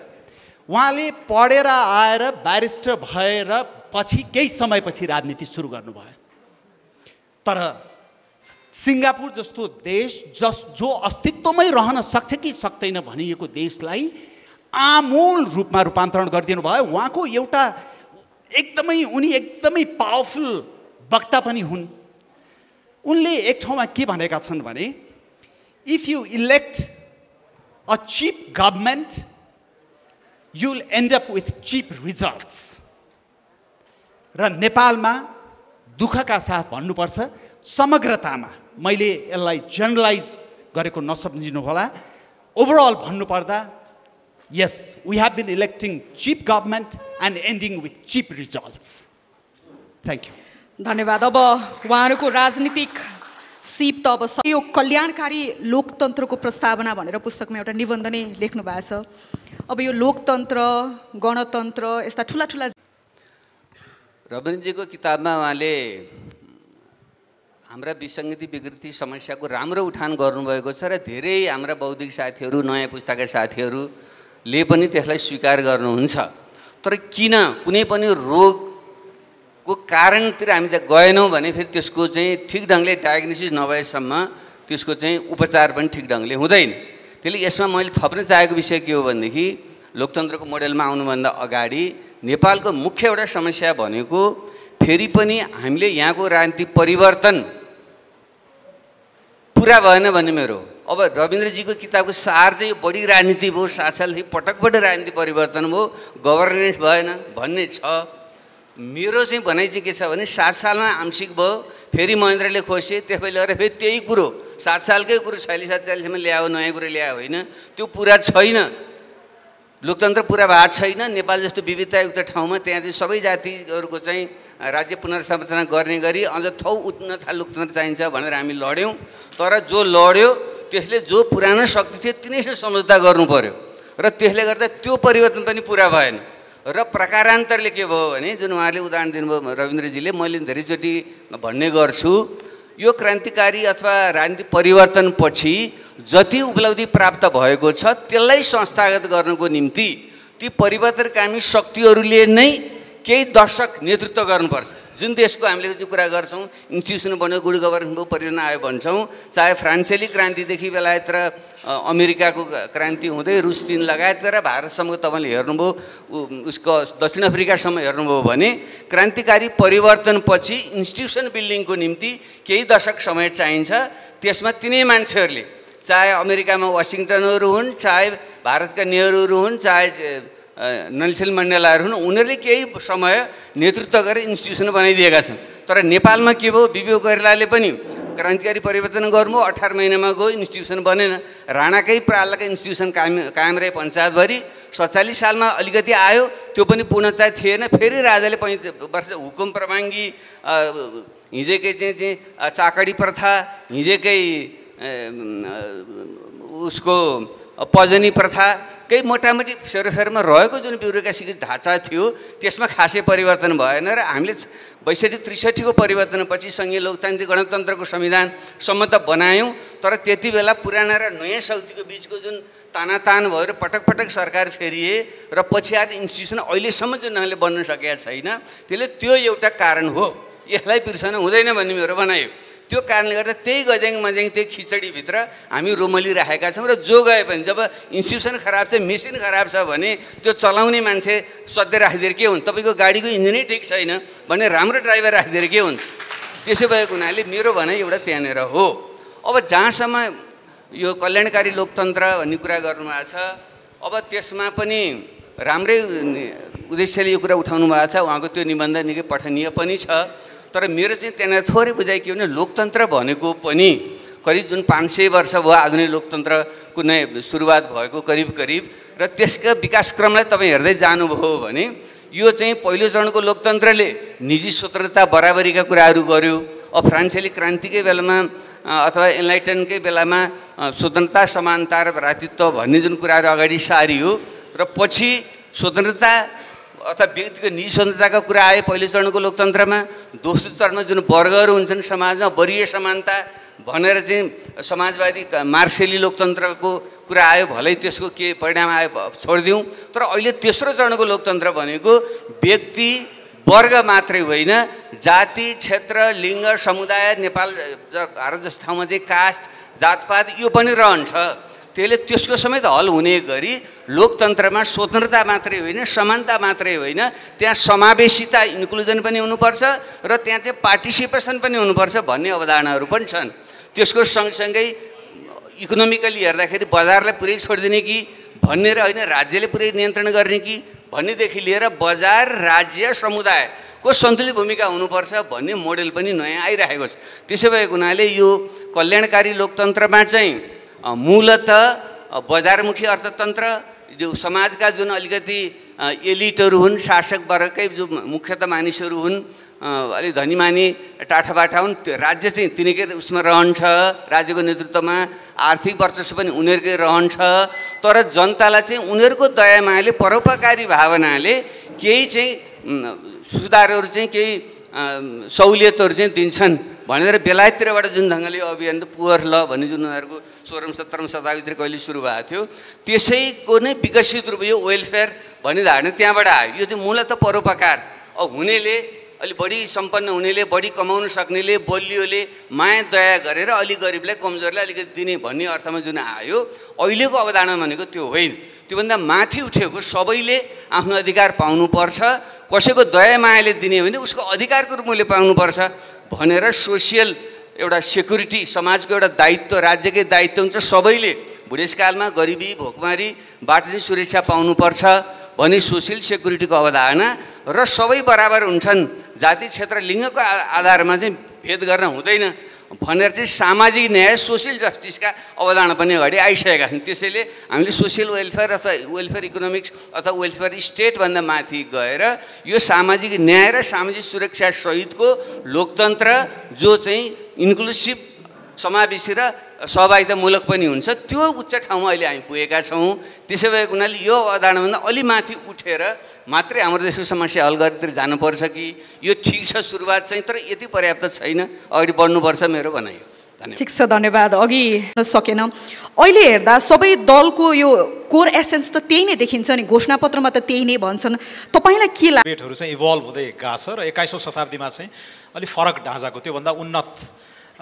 उहाँले पढेर आएर ब्यारिस्टर भएर पछि केही समयपछि राजनीति सुरु गर्नुभयो। तर सिङ्गापुर जस्तो देश जो अस्तित्वमै रहन सक्छ कि सक्दैन भनिएको देशलाई आमूल रूपमा रूपान्तरण गरिदिनु भयो। उहाँको एउटा उनी एकदमै पावरफुल वक्ता पनि हुन्। उनले एक ठाउँमा के भनेका छन् भने, if you elect a chip government you will and up with cheap results. र नेपालमा दुःखका साथ भन्नुपर्छ, समग्रतामा, मैले यसलाई जेनरलाइज गरेको नसम्झिनु होला, ओभरअल भन्नुपर्दा yes, we have been electing cheap government and ending with cheap results. Thank you. धन्यवाद। अब उहाँहरूको राजनीतिक सिप त अब यो कल्याणकारी लोकतन्त्रको प्रस्तावना भनेर पुस्तकमा एउटा निबन्ध नै लेख्नु भएको छ। अब यो लोकतन्त्र, गणतन्त्र यस्ता ठुला ठुला रविन्द्रजीको किताबमा उहाँले हाम्रा विसङ्गति विकृति समस्याको राम्रो उठान गर्नुभएको छ र धेरै हाम्रा बौद्धिक साथीहरू, नयाँ पुस्ताका साथीहरूले पनि त्यसलाई स्वीकार गर्नुहुन्छ। तर किन कुनै पनि रोगको कारणतिर हामी चाहिँ गएनौँ भने फेरि त्यसको चाहिँ ठिक ढङ्गले डायग्नोसिस नभएसम्म त्यसको चाहिँ उपचार पनि ठिक ढङ्गले हुँदैन। त्यसले यसमा मैले थप्न चाहेको विषय के हो भनेदेखि लोकतन्त्रको मोडेलमा आउनुभन्दा अगाडि नेपालको मुख्य एउटा समस्या भनेको फेरि पनि हामीले यहाँको राजनीतिक परिवर्तन पुरा भएन भन्ने मेरो। अब रविन्द्रजीको किताबको सार चाहिँ यो बढी राजनीति भयो, 7 सालदेखि पटक राजनीति परिवर्तन भयो, गभर्नेन्स भएन भन्ने छ। मेरो चाहिँ भनाइ चाहिँ के छ भने 7 सालमा आंशिक भयो, फेरि महेन्द्रले खोसे, त्यसपछि लगेर फेरि त्यही कुरो 7 सालकै कुरो 46-47 ल्यायो, नयाँ कुरो ल्यायो होइन, त्यो पुरा छैन। लोकतन्त्र पुरा भएको छैन। नेपाल जस्तो विविधतायुक्त ठाउँमा त्यहाँ चाहिँ सबै जातिहरूको चाहिँ राज्य पुनर्संरचना गर्ने गरी अझ थौ उन्नत लोकतन्त्र चाहिन्छ भनेर हामी लड्यौँ। तर जो लड्यो त्यसले जो पुरानो शक्ति थियो तिनैसँग सम्झौता गर्नु पर्यो र त्यसले गर्दा त्यो परिवर्तन पनि पुरा भएन। र प्रकारान्तरले के भयो भने जुन उहाँले उदाहरण दिनुभयो रविन्द्रजीले, मैले धेरैचोटि भन्ने गर्छु, यो क्रान्तिकारी अथवा राजनीतिक परिवर्तनपछि जति उपलब्धि प्राप्त भएको छ त्यसलाई संस्थागत गर्नको निम्ति ती परिवर्तनकामी शक्तिहरूले नै केही दशक नेतृत्व गर्नुपर्छ। जुन देशको हामीले चाहिँ कुरा गर्छौँ, इन्स्टिट्युसन बन्यो, गुड गभर्नेन्स भयो, परिवर्तन आयो भन्छौँ, चाहे फ्रान्सेली क्रान्तिदेखि बेलायत र अमेरिकाको क्रान्ति हुँदै रुस, चीन लगायत र भारतसम्म तपाईँले हेर्नुभयो, उसको दक्षिण अफ्रिकासम्म हेर्नुभयो भने क्रान्तिकारी परिवर्तनपछि इन्स्टिट्युसन बिल्डिङको निम्ति केही दशक समय चाहिन्छ। त्यसमा तिनै मान्छेहरूले, चाहे अमेरिकामा वासिङटनहरू हुन्, चाहे भारतका नेहरूहरू हुन्, चाहे नेल्सन मण्डेलाहरू हुन्, उनीहरूले केही समय नेतृत्व गरेर इन्स्टिट्युसन बनाइदिएका छन्। तर नेपालमा के भयो, बिबी कोइरालाले पनि क्रान्तिकारी परिवर्तन गर्नु 18 महिनामा गयो, इन्स्टिट्युसन बनेन। राणाकै प्रालका इन्स्टिट्युसन कायम रहे पञ्चायतभरि। 47 सालमा अलिकति आयो, त्यो पनि पूर्णता थिएन। फेरि राजाले 5 वर्ष हुकुम प्रमाङ्गी, हिजोकै चाहिँ चाकडी प्रथा, हिजोकै उसको पजनी प्रथा, केही मोटामोटी फेरफेरमा रहेको जुन ब्युरोक्रेसीको ढाँचा थियो त्यसमा खासै परिवर्तन भएन। र हामीले 62-63 को परिवर्तनपछि सङ्घीय लोकतान्त्रिक गणतन्त्रको संविधानसम्म त बनायौँ, तर त्यति बेला पुराना र नयाँ शक्तिको बिचको जुन तानातान भयो र पटक पटक सरकार फेरिए र पछि आएर इन्स्टिट्युसन अहिलेसम्म जुन ढङ्गले बन्न सकेका छैन, त्यसले त्यो एउटा कारण हो। यसलाई बिर्सन हुँदैन भन्ने मेरो भनाइ हो। त्यो कारणले गर्दा त्यही गज्याङ मज्याङ त्यही खिचडीभित्र हामी रोमलिरहेका छौँ। र जो गए पनि जब इन्स्टिट्युसन खराब छ, मेसिन खराब छ भने त्यो चलाउने मान्छे सधैँ राखिदिएर के हुन्छ, तपाईँको गाडीको इन्जिनै ठिक छैन भने राम्रो ड्राइभर राखिदिएर के हुन्छ। त्यसो भएको हुनाले मेरो भनाइ एउटा त्यहाँनिर हो। अब जहाँसम्म यो कल्याणकारी लोकतन्त्र भन्ने कुरा गर्नुभएको छ, अब त्यसमा पनि राम्रै उद्देश्यले यो कुरा उठाउनु भएको छ। उहाँको त्यो निबन्ध निकै पठनीय पनि छ। तर मेरो चाहिँ त्यहाँनिर थोरै बुझाइ के भने लोकतन्त्र भनेको पनि करिब जुन 500 वर्ष भयो आधुनिक लोकतन्त्रको नै सुरुवात भएको करिब र त्यसका विकासक्रमलाई तपाईँ हेर्दै जानुभयो भने यो चाहिँ पहिलो चरणको लोकतन्त्रले निजी स्वतन्त्रता बराबरीका कुराहरू गर्यो। अब फ्रान्सेली क्रान्तिकै बेलामा अथवा एनलाइटनकै बेलामा स्वतन्त्रता, समानता र भ्रातृत्व भन्ने जुन कुराहरू अगाडि सारियो र पछि स्वतन्त्रता अथवा व्यक्तिको निजी स्वतन्त्रताका कुरा आयो पहिलो चरणको लोकतन्त्रमा। दोस्रो चरणमा जुन वर्गहरू हुन्छन् समाजमा, वरीय समानता भनेर चाहिँ समाजवादी मार्क्सेली लोकतन्त्रको कुरा आयो। भलै त्यसको के परिणाम आयो छोडिदिउँ। तर अहिले तेस्रो चरणको लोकतन्त्र भनेको व्यक्ति वर्ग मात्रै होइन, जाति, क्षेत्र, लिङ्ग, समुदाय, नेपाल भारत जस्तो ठाउँमा चाहिँ कास्ट, जातपात यो पनि रहन्छ। त्यसले त्यसको समेत हल हुने गरी लोकतन्त्रमा स्वतन्त्रता मात्रै होइन, समानता मात्रै होइन, त्यहाँ समावेशिता, इन्क्लुजन पनि हुनुपर्छ र त्यहाँ चाहिँ पार्टिसिपेसन पनि हुनुपर्छ भन्ने अवधारणाहरू पनि छन्। त्यसको सँगसँगै इकोनोमिकली हेर्दाखेरि बजारलाई पुरै छोडिदिने कि भन्ने र होइन राज्यले पुरै नियन्त्रण गर्ने कि भन्नेदेखि लिएर बजार, राज्य, समुदायको सन्तुलित भूमिका हुनुपर्छ भन्ने मोडेल पनि नयाँ आइरहेको छ। त्यसो भएको हुनाले यो कल्याणकारी लोकतन्त्रमा चाहिँ मूलत बजारमुखी अर्थतन्त्र, जो समाजका जुन अलिकति एलिटहरू हुन्, शासक वर्गकै जो मुख्यतः मानिसहरू हुन्, अलि धनीमानी टाठाबाठा हुन्, त्यो राज्य चाहिँ तिनीकै उसमा रहन्छ, राज्यको नेतृत्वमा आर्थिक वर्चस्व पनि उनीहरूकै रहन्छ। तर जनतालाई चाहिँ उनीहरूको दयामायाले, परोपकारी भावनाले केही चाहिँ सुधारहरू चाहिँ केही सहुलियतहरू चाहिँ दिन्छन् भनेर बेलायततिरबाट जुन ढङ्गले अभियान पुवर ल भन्ने जुन उनीहरूको 16औं 17औं शताब्दीतिर कहिले सुरु भएको थियो, त्यसैको नै विकसित रूप यो वेलफेयर भन्ने धारणा त्यहाँबाट आयो। यो चाहिँ मूलतः परोपकार हुनेले, अलि बढी सम्पन्न हुनेले, बढी कमाउन सक्नेले, बलियोले माया दया गरेर अलि गरिबलाई, कमजोरलाई अलिकति दिने भन्ने अर्थमा जुन आयो, अहिलेको अवधारणा भनेको त्यो होइन। त्योभन्दा माथि उठेको सबैले आफ्नो अधिकार पाउनुपर्छ, कसैको दया मायाले दिने भने उसको अधिकारको रूपमा पाउनुपर्छ भनेर सोसियल एउटा सेक्युरिटी, समाजको एउटा दायित्व, राज्यकै दायित्व हुन्छ। सबैले बुढेसकालमा गरिबी भोकमारीबाट चाहिँ सुरक्षा पाउनुपर्छ भन्ने सोसियल सेक्युरिटीको अवधारणा र सबै बराबर हुन्छन्, जाति क्षेत्र लिङ्गको आधारमा चाहिँ भेद गर्न हुँदैन भनेर चाहिँ सामाजिक न्याय, सोसियल जस्टिसका अवधारणा पनि अगाडि आइसकेका छन्। त्यसैले हामीले सोसियल वेलफेयर अथवा वेलफेयर इकोनोमिक्स अथवा वेलफेयर स्टेटभन्दा माथि गएर यो सामाजिक न्याय र सामाजिक सुरक्षा सहितको लोकतन्त्र जो चाहिँ इन्क्लुसिभ, समावेशी र सहभागितामूलक पनि हुन्छ, त्यो उच्च ठाउँमा अहिले हामी पुगेका छौँ। त्यसै भएको हुनाले यो अवधारणाभन्दा अलि माथि उठेर मात्रै हाम्रो देशको समस्या हल गरेर जानुपर्छ कि यो ठिक छ सुरुवात चाहिँ, तर यति पर्याप्त छैन, अगाडि बढ्नुपर्छ मेरो भनाइ हो। ठिक छ, धन्यवाद। अघि सकेन, अहिले हेर्दा सबै दलको यो कोर एसेन्स त त्यही नै देखिन्छ नि, घोषणापत्रमा त त्यही नै भन्छन्। तपाईँलाई के लाग्छ? डिबेटहरू चाहिँ इभल्भ हुँदै गएको छ र 21औं शताब्दीमा चाहिँ अलिक फरक ढाँचाको, त्योभन्दा उन्नत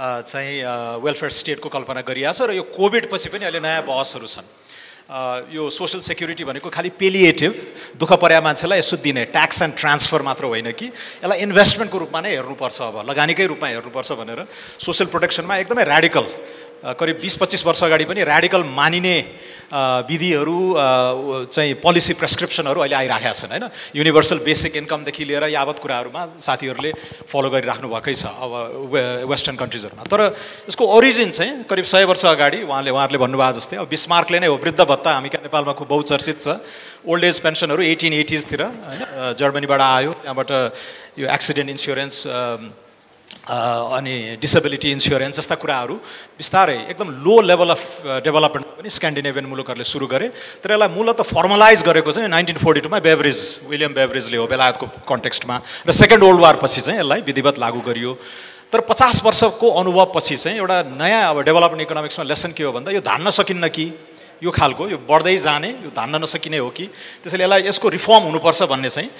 चाहिँ वेलफेयर स्टेटको कल्पना गरिएको छ र यो कोभिड पछि पनि अहिले नयाँ बहसहरू छन्। यो सोसल सेक्युरिटी भनेको खालि पेलिएटिभ, दुःख परेका मान्छेलाई यसो दिने ट्याक्स एन्ड ट्रान्सफर मात्र होइन कि यसलाई इन्भेस्टमेन्टको रूपमा नै हेर्नुपर्छ, अब लगानीकै रूपमा हेर्नुपर्छ भनेर सोसल प्रोटेक्सनमा एकदमै ऱ्याडिकल, करिब 20-25 वर्ष अगाडि पनि ऱ्याडिकल मानिने विधिहरू चाहिँ पोलिसी प्रेस्क्रिप्सनहरू अहिले आइराखेका छन् होइन। युनिभर्सल बेसिक इन्कमदेखि लिएर यावत कुराहरूमा साथीहरूले फलो गरिराख्नु भएकै छ अब वेस्टर्न कन्ट्रिजहरूमा। तर यसको ओरिजिन चाहिँ करिब 100 वर्ष अगाडि उहाँहरूले भन्नुभएको जस्तै अब बिस्मार्कले नै हो। वृद्ध भत्ता हामी कहाँ नेपालमा खुब बहुचर्चित छ, ओल्ड एज पेन्सनहरू 1880s होइन जर्मनीबाट आयो। त्यहाँबाट यो एक्सिडेन्ट इन्स्योरेन्स अनि डिसेबिलिटी इन्स्योरेन्स जस्ता कुराहरू बिस्तारै एकदम लो लेभल अफ डेभलपमेन्ट पनि स्क्यान्डिनेभियन मुलुकहरूले सुरु गरे। तर यसलाई मूलतः फर्मलाइज गरेको चाहिँ 1942 मा विलियम बेभरेजले हो, बेलायतको कन्टेक्स्टमा, र सेकेन्ड वर्ल्ड वार पछि चाहिँ यसलाई विधिवत लागू गरियो। तर 50 वर्षको अनुभव पछि चाहिँ एउटा नयाँ अब डेभलपमेन्ट इकोनोमिक्समा लेसन के हो भन्दा यो धान्न सकिन्न कि, यो खालको यो बढ्दै जाने, यो धान्न नसकिने हो कि, त्यसैले यसलाई यसको रिफर्म हुनुपर्छ भन्ने चाहिँ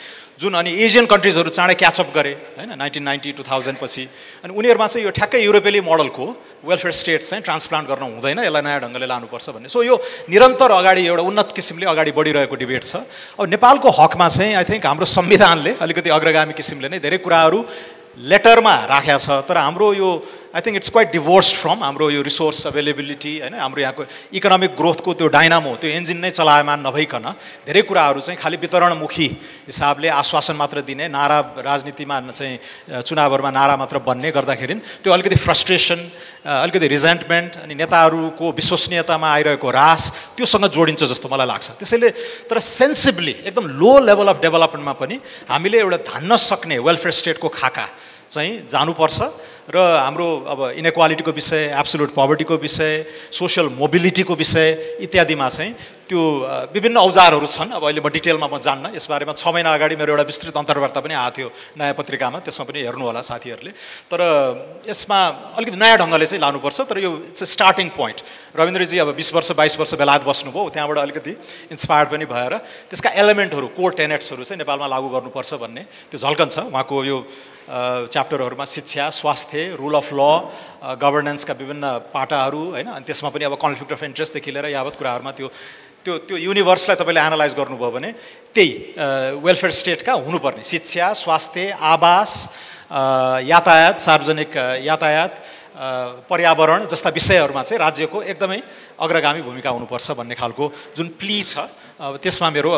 जुन अनि एसियन कन्ट्रिजहरू चाँडै क्याचअप गरे होइन 1990-2000 पछि। अनि उनीहरूमा चाहिँ यो ठ्याक्कै युरोपेली मोडलको वेलफेयर स्टेट चाहिँ ट्रान्सप्लान्ट गर्न हुँदैन, यसलाई नयाँ ढङ्गले लानुपर्छ भन्ने। सो यो निरन्तर अगाडि एउटा उन्नत किसिमले अगाडि बढिरहेको डिबेट छ। अब नेपालको हकमा चाहिँ आई थिङ्क हाम्रो संविधानले अलिकति अग्रगामी किसिमले नै धेरै कुराहरू लेटरमा राखेको छ, तर हाम्रो यो I think it's quite divorced from हाम्रो यो रिसोर्स अभाइलेबिलिटी होइन, हाम्रो यहाँको इकोनोमिक ग्रोथको त्यो डाइनामो, त्यो इन्जिन नै चलायमान नभइकन धेरै कुराहरू चाहिँ खालि वितरणमुखी हिसाबले आश्वासन मात्र दिने, नारा राजनीतिमा चाहिँ चुनावहरूमा नारा मात्र बन्ने गर्दाखेरि त्यो अलिकति फ्रस्ट्रेसन, अलिकति रिजेन्टमेन्ट अनि नेताहरूको विश्वसनीयतामा आइरहेको ह्रास त्योसँग जोडिन्छ जस्तो मलाई लाग्छ। त्यसैले तर सेन्सिबली एकदम लो लेभल अफ डेभलपमेन्टमा पनि हामीले एउटा धान्न सक्ने वेलफेयर स्टेटको खाका चाहिँ जानुपर्छ र हाम्रो अब इनइक्वालिटीको विषय, एब्सोल्युट पवर्टीको विषय, सोसियल मोबिलिटीको विषय इत्यादिमा चाहिँ त्यो विभिन्न औजारहरू छन्। अब अहिले म डिटेलमा म जान्न, यसबारेमा 6 महिना अगाडि मेरो एउटा विस्तृत अन्तर्वार्ता पनि आएको थियो नयाँ पत्रिकामा, त्यसमा पनि हेर्नु होला साथीहरूले। तर यसमा अलिकति नयाँ ढङ्गले चाहिँ लानुपर्छ। तर यो it's a starting point. Rabindraji अब 20 वर्ष 22 वर्ष बेलायत बस्नुभयो, त्यहाँबाट अलिकति इन्सपायर्ड पनि भएर त्यसका एलिमेन्टहरू, कोर टेनेट्सहरू चाहिँ नेपालमा लागू गर्नुपर्छ भन्ने त्यो झल्कन्छ उहाँको यो च्याप्टरहरूमा। शिक्षा, स्वास्थ्य, रुल अफ ल, गभर्नेन्सका विभिन्न पाटाहरू होइन, अनि त्यसमा पनि अब कन्फ्लिक्ट अफ इन्ट्रेस्टदेखि लिएर यावत कुराहरूमा त्यो युनिभर्सलाई तपाईँले एनालाइज गर्नुभयो भने त्यही वेलफेयर स्टेटका हुनुपर्ने शिक्षा, स्वास्थ्य, आवास, यातायात, सार्वजनिक यातायात, पर्यावरण जस्ता विषयहरूमा चाहिँ राज्यको एकदमै अग्रगामी भूमिका हुनुपर्छ भन्ने खालको जुन प्ली छ, त्यसमा मेरो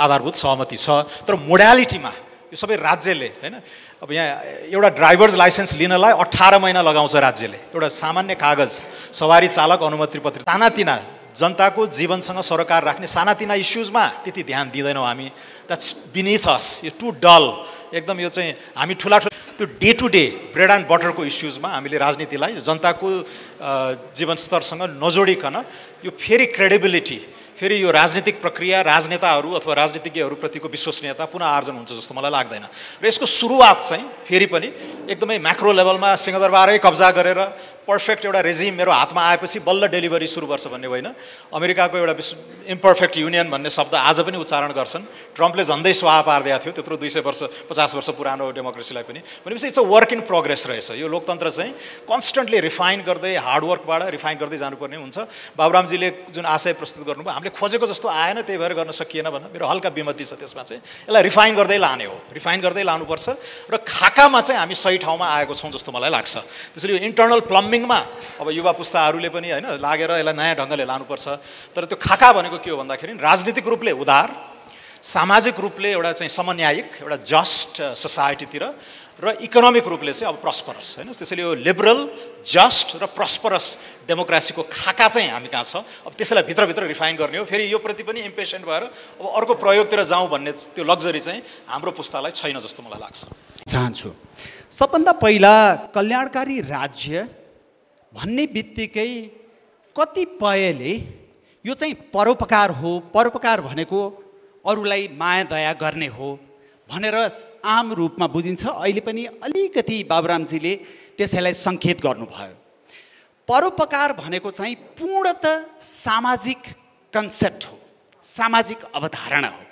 आधारभूत सहमति छ। तर मोडालिटीमा यो सबै राज्यले होइन, अब यहाँ एउटा ड्राइभर्स लाइसेन्स लिनलाई 18 महिना लगाउँछ राज्यले, एउटा सामान्य कागज, सवारी चालक अनुमति पत्र, तानातिना जनताको जीवनसँग सरोकार राख्ने सानातिना इस्युजमा त्यति ध्यान दिँदैनौँ हामी। द्याट्स बिनिथ अस, यो टु डल एकदम। यो चाहिँ हामी ठुला त्यो day to day bread and बटरको इस्युजमा हामीले राजनीतिलाई जनताको जीवनस्तरसँग नजोडिकन यो फेरि क्रेडिबिलिटी, फेरि यो राजनीतिक प्रक्रिया, राजनेताहरू अथवा राजनीतिज्ञहरूप्रतिको विश्वसनीयता पुनः आर्जन हुन्छ जस्तो मलाई लाग्दैन। र यसको सुरुवात चाहिँ फेरि पनि एकदमै म्याक्रो लेभलमा सिंहदरबारै कब्जा गरेर पर्फेक्ट एउटा रेजिम मेरो हातमा आएपछि बल्ल डेलिभरी सुरु गर्छ भन्ने होइन। अमेरिकाको एउटा इम्पर्फेक्ट युनियन भन्ने शब्द आज पनि उच्चारण गर्छन्। ट्रम्पले झन्डै स्वाहा पारिदिएको थियो त्यत्रो 200 वर्ष 50 वर्ष पुरानो डेमोक्रेसीलाई पनि। भनेपछि it's a work in progress रहेछ। यो लोकतन्त्र चाहिँ कन्स्टेन्टली रिफाइन गर्दै हार्डवर्कबाट रिफाइन गर्दै जानुपर्ने हुन्छ। बाबुरामजीले जुन आशय प्रस्तुत गर्नुभयो, हामीले खोजेको जस्तो आएन त्यही भएर गर्न सकिएन भन्न मेरो हल्का विमति छ त्यसमा चाहिँ। यसलाई रिफाइन गर्दै लाने हो, रिफाइन गर्दै लानुपर्छ र खाकामा चाहिँ हामी सही ठाउँमा आएको छौँ जस्तो मलाई लाग्छ। त्यसैले यो इन्टर्नल प्लम्बिङमा अब युवा पुस्ताहरूले पनि होइन लागेर यसलाई नयाँ ढङ्गले लानुपर्छ। तर त्यो खाका भनेको के हो भन्दाखेरि राजनीतिक रूपले उदार, सामाजिक रूपले एउटा चाहिँ समन्यायिक, एउटा जस्ट सोसाइटीतिर र इकोनोमिक रूपले चाहिँ अब प्रस्परस होइन। त्यसैले यो लिबरल, जस्ट र प्रस्परस डेमोक्रेसीको खाका चाहिँ हामी कहाँ छ। अब त्यसैलाई भित्रभित्र रिफाइन गर्ने हो। फेरि यो प्रति पनि इम्पेसेन्ट भएर अब अर्को प्रयोगतिर जाउँ भन्ने त्यो लग्जरी चाहिँ हाम्रो पुस्तालाई छैन जस्तो मलाई लाग्छ। चाहन्छु सबभन्दा पहिला कल्याणकारी राज्य भन्ने बित्तिकै कतिपयले यो चाहिँ परोपकार हो, परोपकार भनेको अरूलाई माया दया गर्ने हो भनेर आम रूपमा बुझिन्छ। अहिले पनि अलिकति बाबुरामजीले त्यसैलाई सङ्केत गर्नुभयो। परोपकार भनेको चाहिँ पूर्णतः सामाजिक कन्सेप्ट हो, सामाजिक अवधारणा हो।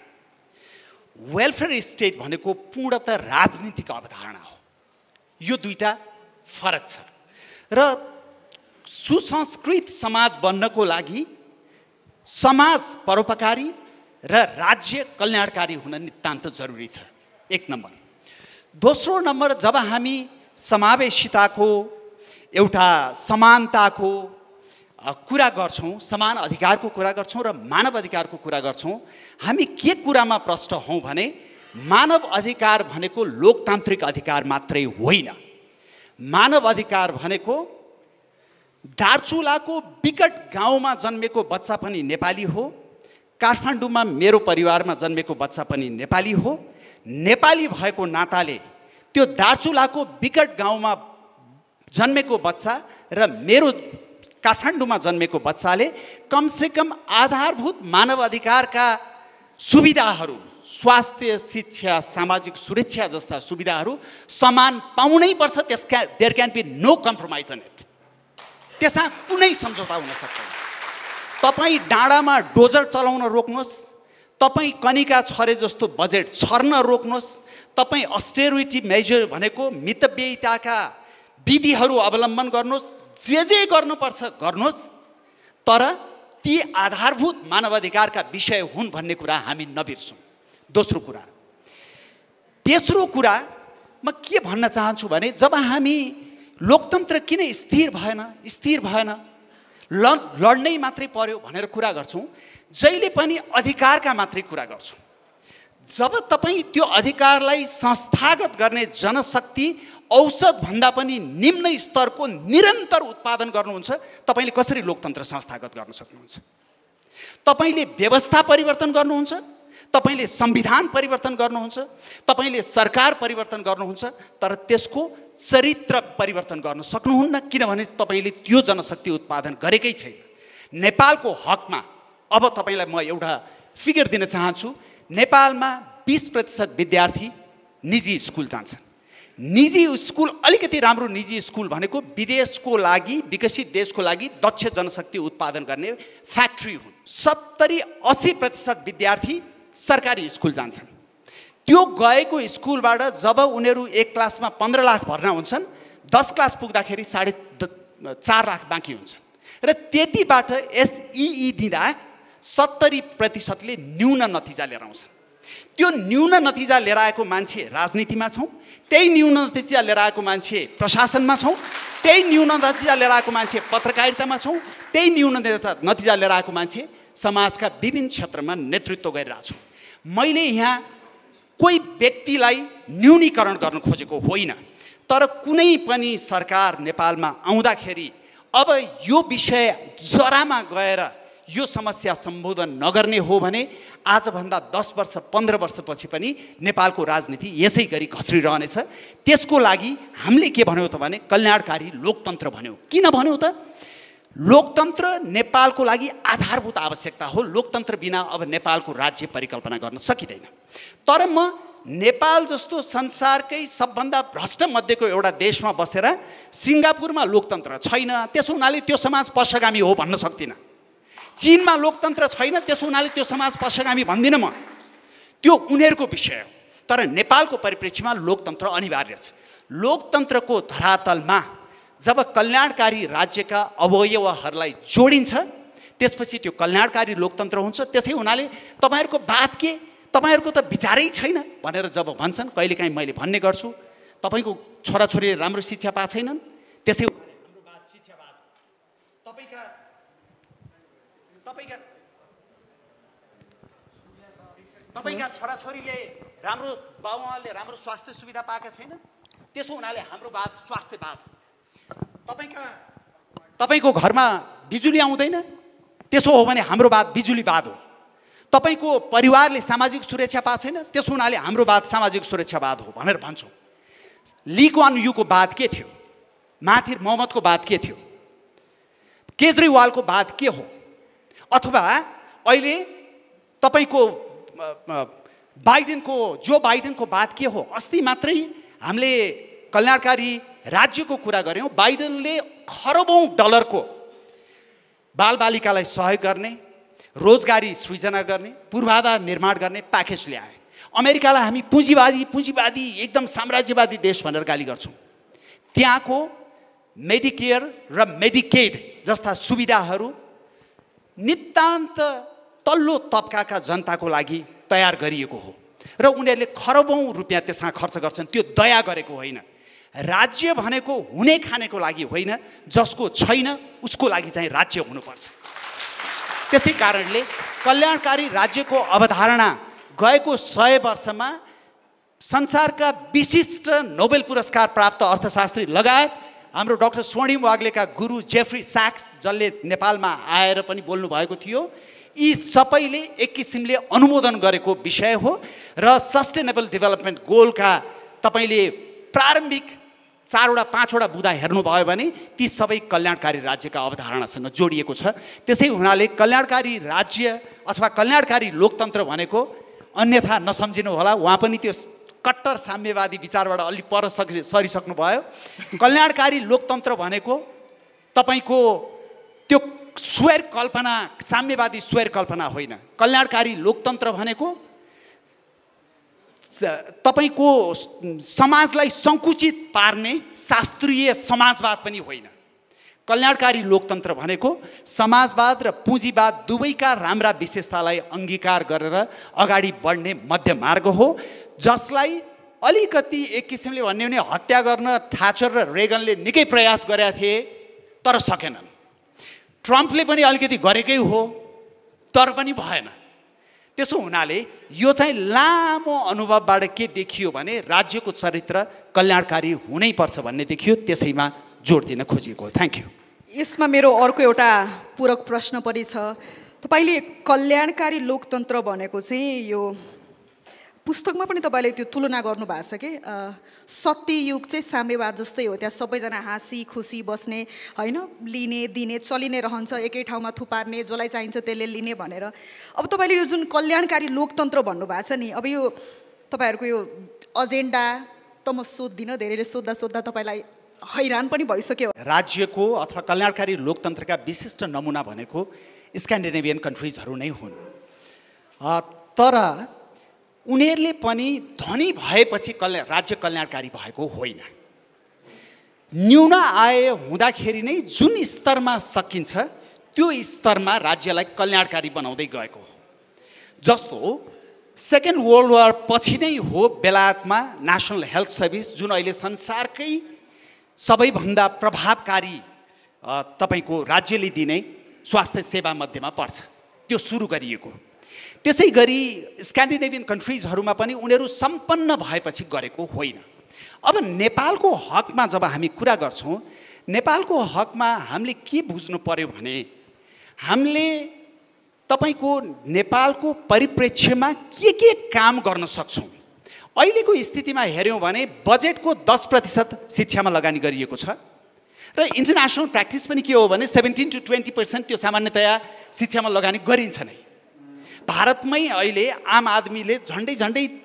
वेलफेयर स्टेट भनेको पूर्णतः राजनीतिक अवधारणा हो। यो दुईटा फरक छ र सुसंस्कृत समाज बन्नको लागि समाज परोपकारी र राज्य कल्याणकारी हुन नितान्त जरुरी छ, एक नम्बर। दोस्रो नम्बर, जब हामी समावेशिताको एउटा समानताको कुरा गर्छौँ, समान अधिकारको कुरा गर्छौँ र मानव अधिकारको कुरा गर्छौँ, हामी के कुरामा प्रष्ट हौँ भने मानव अधिकार भनेको लोकतान्त्रिक अधिकार मात्रै होइन। मानव अधिकार भनेको दार्चुलाको विकट गाउँमा जन्मेको बच्चा पनि नेपाली हो, काठमाडौँमा मेरो परिवारमा जन्मेको बच्चा पनि नेपाली हो। नेपाली भएको नाताले त्यो दार्चुलाको विकट गाउँमा जन्मेको बच्चा र मेरो काठमाडौँमा जन्मेको बच्चाले कमसेकम आधारभूत मानव अधिकारका सुविधाहरू, स्वास्थ्य, शिक्षा, सामाजिक सुरक्षा जस्ता सुविधाहरू समान पाउनै पर्छ। There can be no compromise on it. त्यसमा कुनै सम्झौता हुन सक्दैन। तपाईँ डाँडामा डोजर चलाउन रोक्नुहोस्, तपाईँ कनिका छरे जस्तो बजेट छर्न रोक्नुहोस्, तपाईँ अस्टेरिटी मेजर भनेको मितव्ययिताका विधिहरू अवलम्बन गर्नुहोस्, जे गर्नुपर्छ गर्नुहोस्, तर ती आधारभूत मानवाधिकारका विषय हुन् भन्ने कुरा हामी नबिर्सौँ। दोस्रो कुरा। तेस्रो कुरा म के भन्न चाहन्छु भने जब हामी लोकतन्त्र किन स्थिर भएन लड्नै मात्रै पर्यो भनेर कुरा गर्छौँ, जहिले पनि अधिकारका मात्रै कुरा गर्छौँ। जब तपाईँ त्यो अधिकारलाई संस्थागत गर्ने जनशक्ति औसतभन्दा पनि निम्न स्तरको निरन्तर उत्पादन गर्नुहुन्छ, तपाईँले कसरी लोकतन्त्र संस्थागत गर्न सक्नुहुन्छ? तपाईँले व्यवस्था परिवर्तन गर्नुहुन्छ, तपाईँले संविधान परिवर्तन गर्नुहुन्छ, तपाईँले सरकार परिवर्तन गर्नुहुन्छ, तर त्यसको चरित्र परिवर्तन गर्न सक्नुहुन्न, किनभने तपाईँले त्यो जनशक्ति उत्पादन गरेकै छैन। नेपालको हकमा अब तपाईँलाई म एउटा फिगर दिन चाहन्छु। नेपालमा 20% विद्यार्थी निजी स्कुल जान्छन्। निजी स्कुल, अलिकति राम्रो निजी स्कुल भनेको विदेशको लागि, विकसित देशको लागि दक्ष जनशक्ति उत्पादन गर्ने फ्याक्ट्री हुन्। 70-80% विद्यार्थी सरकारी स्कुल जान्छन्। त्यो गएको स्कुलबाट जब उनीहरू एक क्लासमा 15 लाख भर्ना हुन्छन्, 10 क्लास पुग्दाखेरि 4.5 लाख बाँकी हुन्छन्। र त्यतिबाट एसइई दिँदा 70%ले न्यून नतिजा लिएर आउँछन्। त्यो न्यून नतिजा लिएर आएको मान्छे राजनीतिमा छौँ, त्यही न्यून नतिजा लिएर आएको मान्छे प्रशासनमा छौँ, त्यही न्यून नतिजा लिएर आएको मान्छे पत्रकारितामा छौँ, त्यही न्यून नतिजा लिएर आएको मान्छे समाजका विभिन्न क्षेत्रमा नेतृत्व गरिरहेछौँ। मैले यहाँ कोही व्यक्तिलाई न्यूनीकरण गर्न खोजेको होइन, तर कुनै पनि सरकार नेपालमा आउँदाखेरि अब यो विषय जरामा गएर यो समस्या सम्बोधन नगर्ने हो भने आजभन्दा 10 वर्ष 15 वर्षपछि पनि नेपालको राजनीति यसै गरी घस्रिरहनेछ। त्यसको लागि हामीले के भन्यौँ त भने कल्याणकारी लोकतन्त्र भन्यौँ। किन भन्यौँ त? लोकतन्त्र नेपालको लागि आधारभूत आवश्यकता हो। लोकतन्त्र बिना अब नेपालको राज्य परिकल्पना गर्न सकिँदैन। तर म नेपाल जस्तो संसारकै सबभन्दा भ्रष्ट मध्येको एउटा देशमा बसेर सिङ्गापुरमा लोकतन्त्र छैन त्यसो हुनाले त्यो समाज पश्चगामी हो भन्न सक्दिनँ। चीनमा लोकतन्त्र छैन त्यसो हुनाले त्यो समाज पश्चगामी भन्दिनँ म। त्यो उनीहरूको विषय हो। तर नेपालको परिप्रेक्ष्यमा लोकतन्त्र अनिवार्य छ। लोकतन्त्रको धरातलमा जब कल्याणकारी राज्यका अवयवहरूलाई जोडिन्छ त्यसपछि त्यो कल्याणकारी लोकतन्त्र हुन्छ। त्यसै हुनाले तपाईँहरूको बात के, तपाईँहरूको त विचारै छैन भनेर जब भन्छन्, कहिलेकाहीँ मैले भन्ने गर्छु तपाईँको छोराछोरीले राम्रो शिक्षा पाएको छैनन् त्यसै हाम्रो बात शिक्षावाद, तपाईँका छोराछोरीले राम्रो बाबुआमाले राम्रो स्वास्थ्य सुविधा पाएका छैनन् त्यसो हुनाले हाम्रो बात स्वास्थ्यवाद। तपाईँको घरमा बिजुली आउँदैन त्यसो हो भने हाम्रो बात बिजुलीवाद हो। तपाईँको परिवारले सामाजिक सुरक्षा पाएको छैन त्यसो हुनाले हाम्रो बात सामाजिक सुरक्षावाद हो भनेर भन्छौँ। ली कुआन यूको बात के थियो? महाथिर मोहम्मदको बात के थियो? केजरीवालको बात के हो? अथवा अहिले तपाईँको जो बाइडेनको बात के हो? अस्ति मात्रै हामीले कल्याणकारी राज्यको कुरा गऱ्यौँ। बाइडेनले खरबौँ डलरको बालबालिकालाई सहयोग गर्ने, रोजगारी सृजना गर्ने, पूर्वाधार निर्माण गर्ने प्याकेज ल्याए। अमेरिकालाई हामी पुँजीवादी एकदम साम्राज्यवादी देश भनेर गाली गर्छौँ। त्यहाँको मेडिकेयर र मेडिकेड जस्ता सुविधाहरू नितान्त तल्लो तबकाका जनताको लागि तयार गरिएको हो र उनीहरूले खरबौँ रुपियाँ त्यसमा खर्च गर्छन्। त्यो दया गरेको होइन। राज्य भनेको हुने खानेको लागि होइन, जसको छैन उसको लागि चाहिँ राज्य हुनुपर्छ। त्यसै कारणले कल्याणकारी राज्यको अवधारणा गएको 100 वर्षमा संसारका विशिष्ट नोबेल पुरस्कार प्राप्त अर्थशास्त्री लगायत हाम्रो डाक्टर स्वर्णिम वाग्लेका गुरु जेफ्री सैक्स जसले नेपालमा आएर पनि बोल्नु भएको थियो, यी सबैले एक किसिमले अनुमोदन गरेको विषय हो। र सस्टेनेबल डेभलपमेन्ट गोलका तपाईँले प्रारम्भिक 4-5 बुँदा हेर्नुभयो भने ती सबै कल्याणकारी राज्यका अवधारणासँग जोडिएको छ। त्यसै हुनाले कल्याणकारी राज्य अथवा कल्याणकारी लोकतन्त्र भनेको अन्यथा नसम्झिनु होला। उहाँ पनि त्यो कट्टर साम्यवादी विचारबाट अलि पर सरिसक्नु भयो। कल्याणकारी लोकतन्त्र भनेको तपाईँको त्यो स्वर कल्पना, साम्यवादी स्वर कल्पना होइन। कल्याणकारी लोकतन्त्र भनेको तपाईको समाजलाई सङ्कुचित पार्ने शास्त्रीय समाजवाद पनि होइन। कल्याणकारी लोकतन्त्र भनेको समाजवाद र पुँजीवाद दुवैका राम्रा विशेषतालाई अङ्गीकार गरेर अगाडि बढ्ने मध्य मार्ग हो, जसलाई अलिकति एक किसिमले भन्ने भने हत्या गर्न थाचर र रेगनले निकै प्रयास गरेका थिए तर सकेनन्। ट्रम्पले पनि अलिकति गरेकै हो तर पनि भएन। त्यसो हुनाले यो चाहिँ लामो अनुभवबाट के देखियो भने राज्यको चरित्र कल्याणकारी हुनैपर्छ भन्ने देखियो। त्यसैमा जोड दिन खोजिएको हो। Thank you. यसमा मेरो अर्को एउटा पूरक प्रश्न पनि छ। तपाईँले कल्याणकारी लोकतन्त्र भनेको चाहिँ यो पुस्तकमा पनि तपाईँले त्यो तुलना गर्नुभएको छ कि सत्ययुग चाहिँ साम्यवाद जस्तै हो। त्यहाँ सबैजना हाँसी खुसी बस्ने होइन, लिने दिने चलिने रहन्छ, एकै ठाउँमा थुपार्ने, जसलाई चाहिन्छ त्यसले लिने भनेर। अब तपाईँले यो जुन कल्याणकारी लोकतन्त्र भन्नुभएको छ नि, अब यो तपाईँहरूको यो एजेन्डा त म सोध्दिनँ, धेरैले सोद्धा तपाईँलाई हैरान पनि भइसक्यो। राज्यको अथवा कल्याणकारी लोकतन्त्रका विशिष्ट नमुना भनेको स्क्यान्डिनेभियन कन्ट्रिजहरू नै हुन्। तर उनीहरूले पनि धनी भएपछि राज्य कल्याणकारी भएको होइन। न्यून आय हुँदाखेरि नै जुन स्तरमा सकिन्छ त्यो स्तरमा राज्यलाई कल्याणकारी बनाउँदै गएको हो। जस्तो सेकेन्ड वर्ल्ड वार पछि नै हो बेलायतमा नेसनल हेल्थ सर्भिस, जुन अहिले संसारकै सबैभन्दा प्रभावकारी तपाईँको राज्यले दिने स्वास्थ्य सेवा मध्येमा पर्छ, त्यो सुरु गरिएको। त्यसै गरी स्क्यान्डिनेभियन कन्ट्रिजहरूमा पनि उनीहरू सम्पन्न भएपछि गरेको होइन। अब नेपालको हकमा जब हामी कुरा गर्छौँ, नेपालको हकमा हामीले के बुझ्नु पर्यो भने हामीले तपाईको नेपालको परिप्रेक्ष्यमा के काम गर्न सक्छौँ। अहिलेको स्थितिमा हेर्यौँ भने बजेटको 10% शिक्षामा लगानी गरिएको छ र इन्टरनेसनल प्र्याक्टिस पनि के हो भने 17 to 20% त्यो सामान्यतया शिक्षामा लगानी गरिन्छ नै। भारतमै अहिले आम आदमीले झन्डै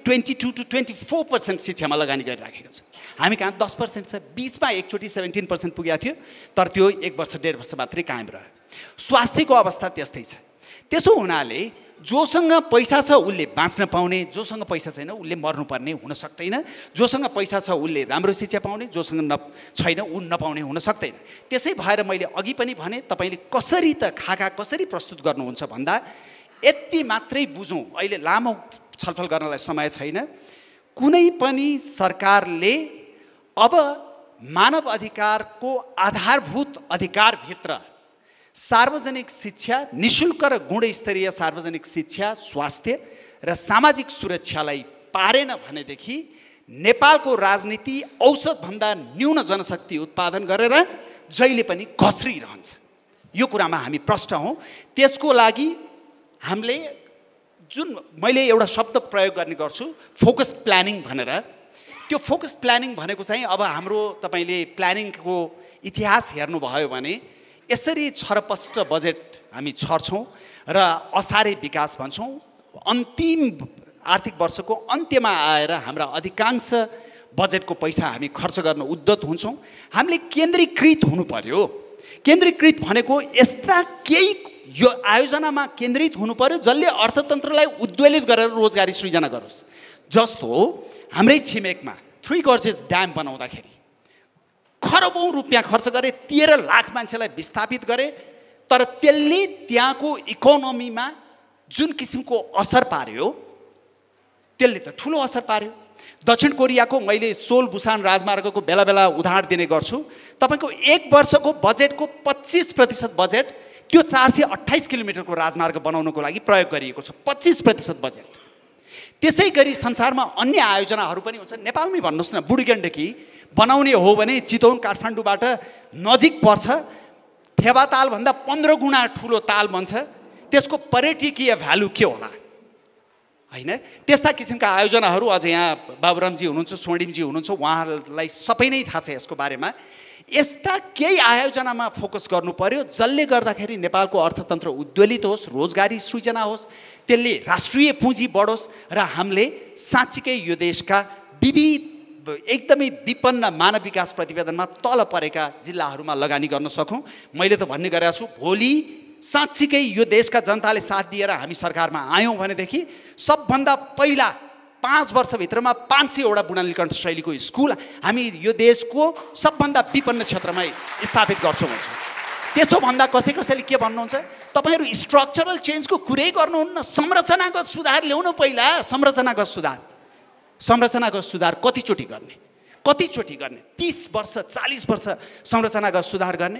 22 to 24% शिक्षामा लगानी गरिराखेको छ। हामी कहाँ 10% छ। बीचमा एकचोटि 17% पुगेको थियो, तर त्यो 1 वर्ष 1.5 वर्ष मात्रै कायम रह्यो। स्वास्थ्यको अवस्था त्यस्तै छ। त्यसो हुनाले जोसँग पैसा छ उसले बाँच्न पाउने, जोसँग पैसा छैन उसले मर्नुपर्ने हुन सक्दैन। जोसँग पैसा छ उसले राम्रो शिक्षा पाउने, जोसँग छैन ऊ नपाउने हुन सक्दैन। त्यसै भएर मैले अघि पनि भने तपाईँले कसरी त खाका कसरी प्रस्तुत गर्नुहुन्छ भन्दा यति मात्रै बुझौँ। अहिले लामो छलफल गर्नलाई समय छैन। कुनै पनि सरकारले अब मानव अधिकारको आधारभूत अधिकारभित्र सार्वजनिक शिक्षा, निःशुल्क र गुणस्तरीय सार्वजनिक शिक्षा, स्वास्थ्य र सामाजिक सुरक्षालाई पारेन भनेदेखि नेपालको राजनीति औसतभन्दा न्यून जनशक्ति उत्पादन गरेर जहिले पनि घस्रिरहन्छ। यो कुरामा हामी प्रष्ट हौँ। त्यसको लागि हामीले जुन मैले एउटा शब्द प्रयोग गर्ने गर्छु फोकस प्लानिङ भनेर, त्यो फोकस प्लानिङ भनेको चाहिँ अब हाम्रो तपाईँले प्लानिङको इतिहास हेर्नुभयो भने यसरी छरपष्ट बजेट हामी छर्छौँ र असारे विकास भन्छौँ। अन्तिम आर्थिक वर्षको अन्त्यमा आएर हाम्रा अधिकांश बजेटको पैसा हामी खर्च गर्न उद्यत हुन्छौँ। हामीले केन्द्रीकृत हुनु पर्यो। केन्द्रीकृत भनेको यस्ता केही यो आयोजनामा केन्द्रित हुनु पर्यो जसले अर्थतन्त्रलाई उद्वेलित गरेर रोजगारी सृजना गरोस्। जस्तो हाम्रै छिमेकमा 3 Gorges ड्याम बनाउँदाखेरि खरबौँ रुपियाँ खर्च गरे, 13 लाख मान्छेलाई विस्थापित गरे, तर त्यसले त्यहाँको इकोनोमीमा जुन किसिमको असर पार्यो त्यसले त ठुलो असर पार्यो। दक्षिण कोरियाको मैले सोल बुसान राजमार्गको बेला बेला उदाहरण दिने गर्छु। तपाईँको 1 वर्षको बजेटको 25% बजेट त्यो 428 किलोमिटरको राजमार्ग बनाउनको लागि प्रयोग गरिएको छ। 25% बजेट। त्यसै गरी संसारमा अन्य आयोजनाहरू पनि हुन्छन्। नेपालमै भन्नुहोस् न, बुढीगण्डकी बनाउने हो भने चितवन काठमाडौँबाट नजिक पर्छ, फेवातालभन्दा 15 गुणा ठुलो ताल बन्छ। त्यसको पर्यटकीय भ्यालु के होला हैन? त्यस्ता किसिमका आयोजनाहरू अझ यहाँ बाबुरामजी हुनुहुन्छ, स्वर्णिमजी हुनुहुन्छ, उहाँहरूलाई सबै नै थाहा छ यसको बारेमा। यस्ता केही आयोजनामा फोकस गर्नु पर्यो जसले गर्दाखेरि नेपालको अर्थतन्त्र उद्वेलित होस्, रोजगारी सृजना होस्, त्यसले राष्ट्रिय पुँजी बढोस् र हामीले साँच्चीकै यो देशका विविध एकदमै विपन्न मानव विकास प्रतिवेदनमा तल परेका जिल्लाहरूमा लगानी गर्न सकौँ। मैले त भन्ने गरेको छु, भोलि साँच्चीकै यो देशका जनताले साथ दिएर हामी सरकारमा आयौँ भनेदेखि सबभन्दा पहिला 5 वर्षभित्रमा 500वटा बुढानी कण्ठशैलीको स्कुल हामी यो देशको सबभन्दा विपन्न क्षेत्रमा स्थापित गर्छौँ भन्छ। त्यसो भन्दा कसैले के भन्नुहुन्छ, तपाईँहरू स्ट्रक्चरल चेन्जको कुरै गर्नुहुन्न, संरचनागत सुधार ल्याउनु। पहिला संरचनागत सुधार कतिचोटि गर्ने 30 वर्ष 40 वर्ष संरचनागत सुधार गर्ने।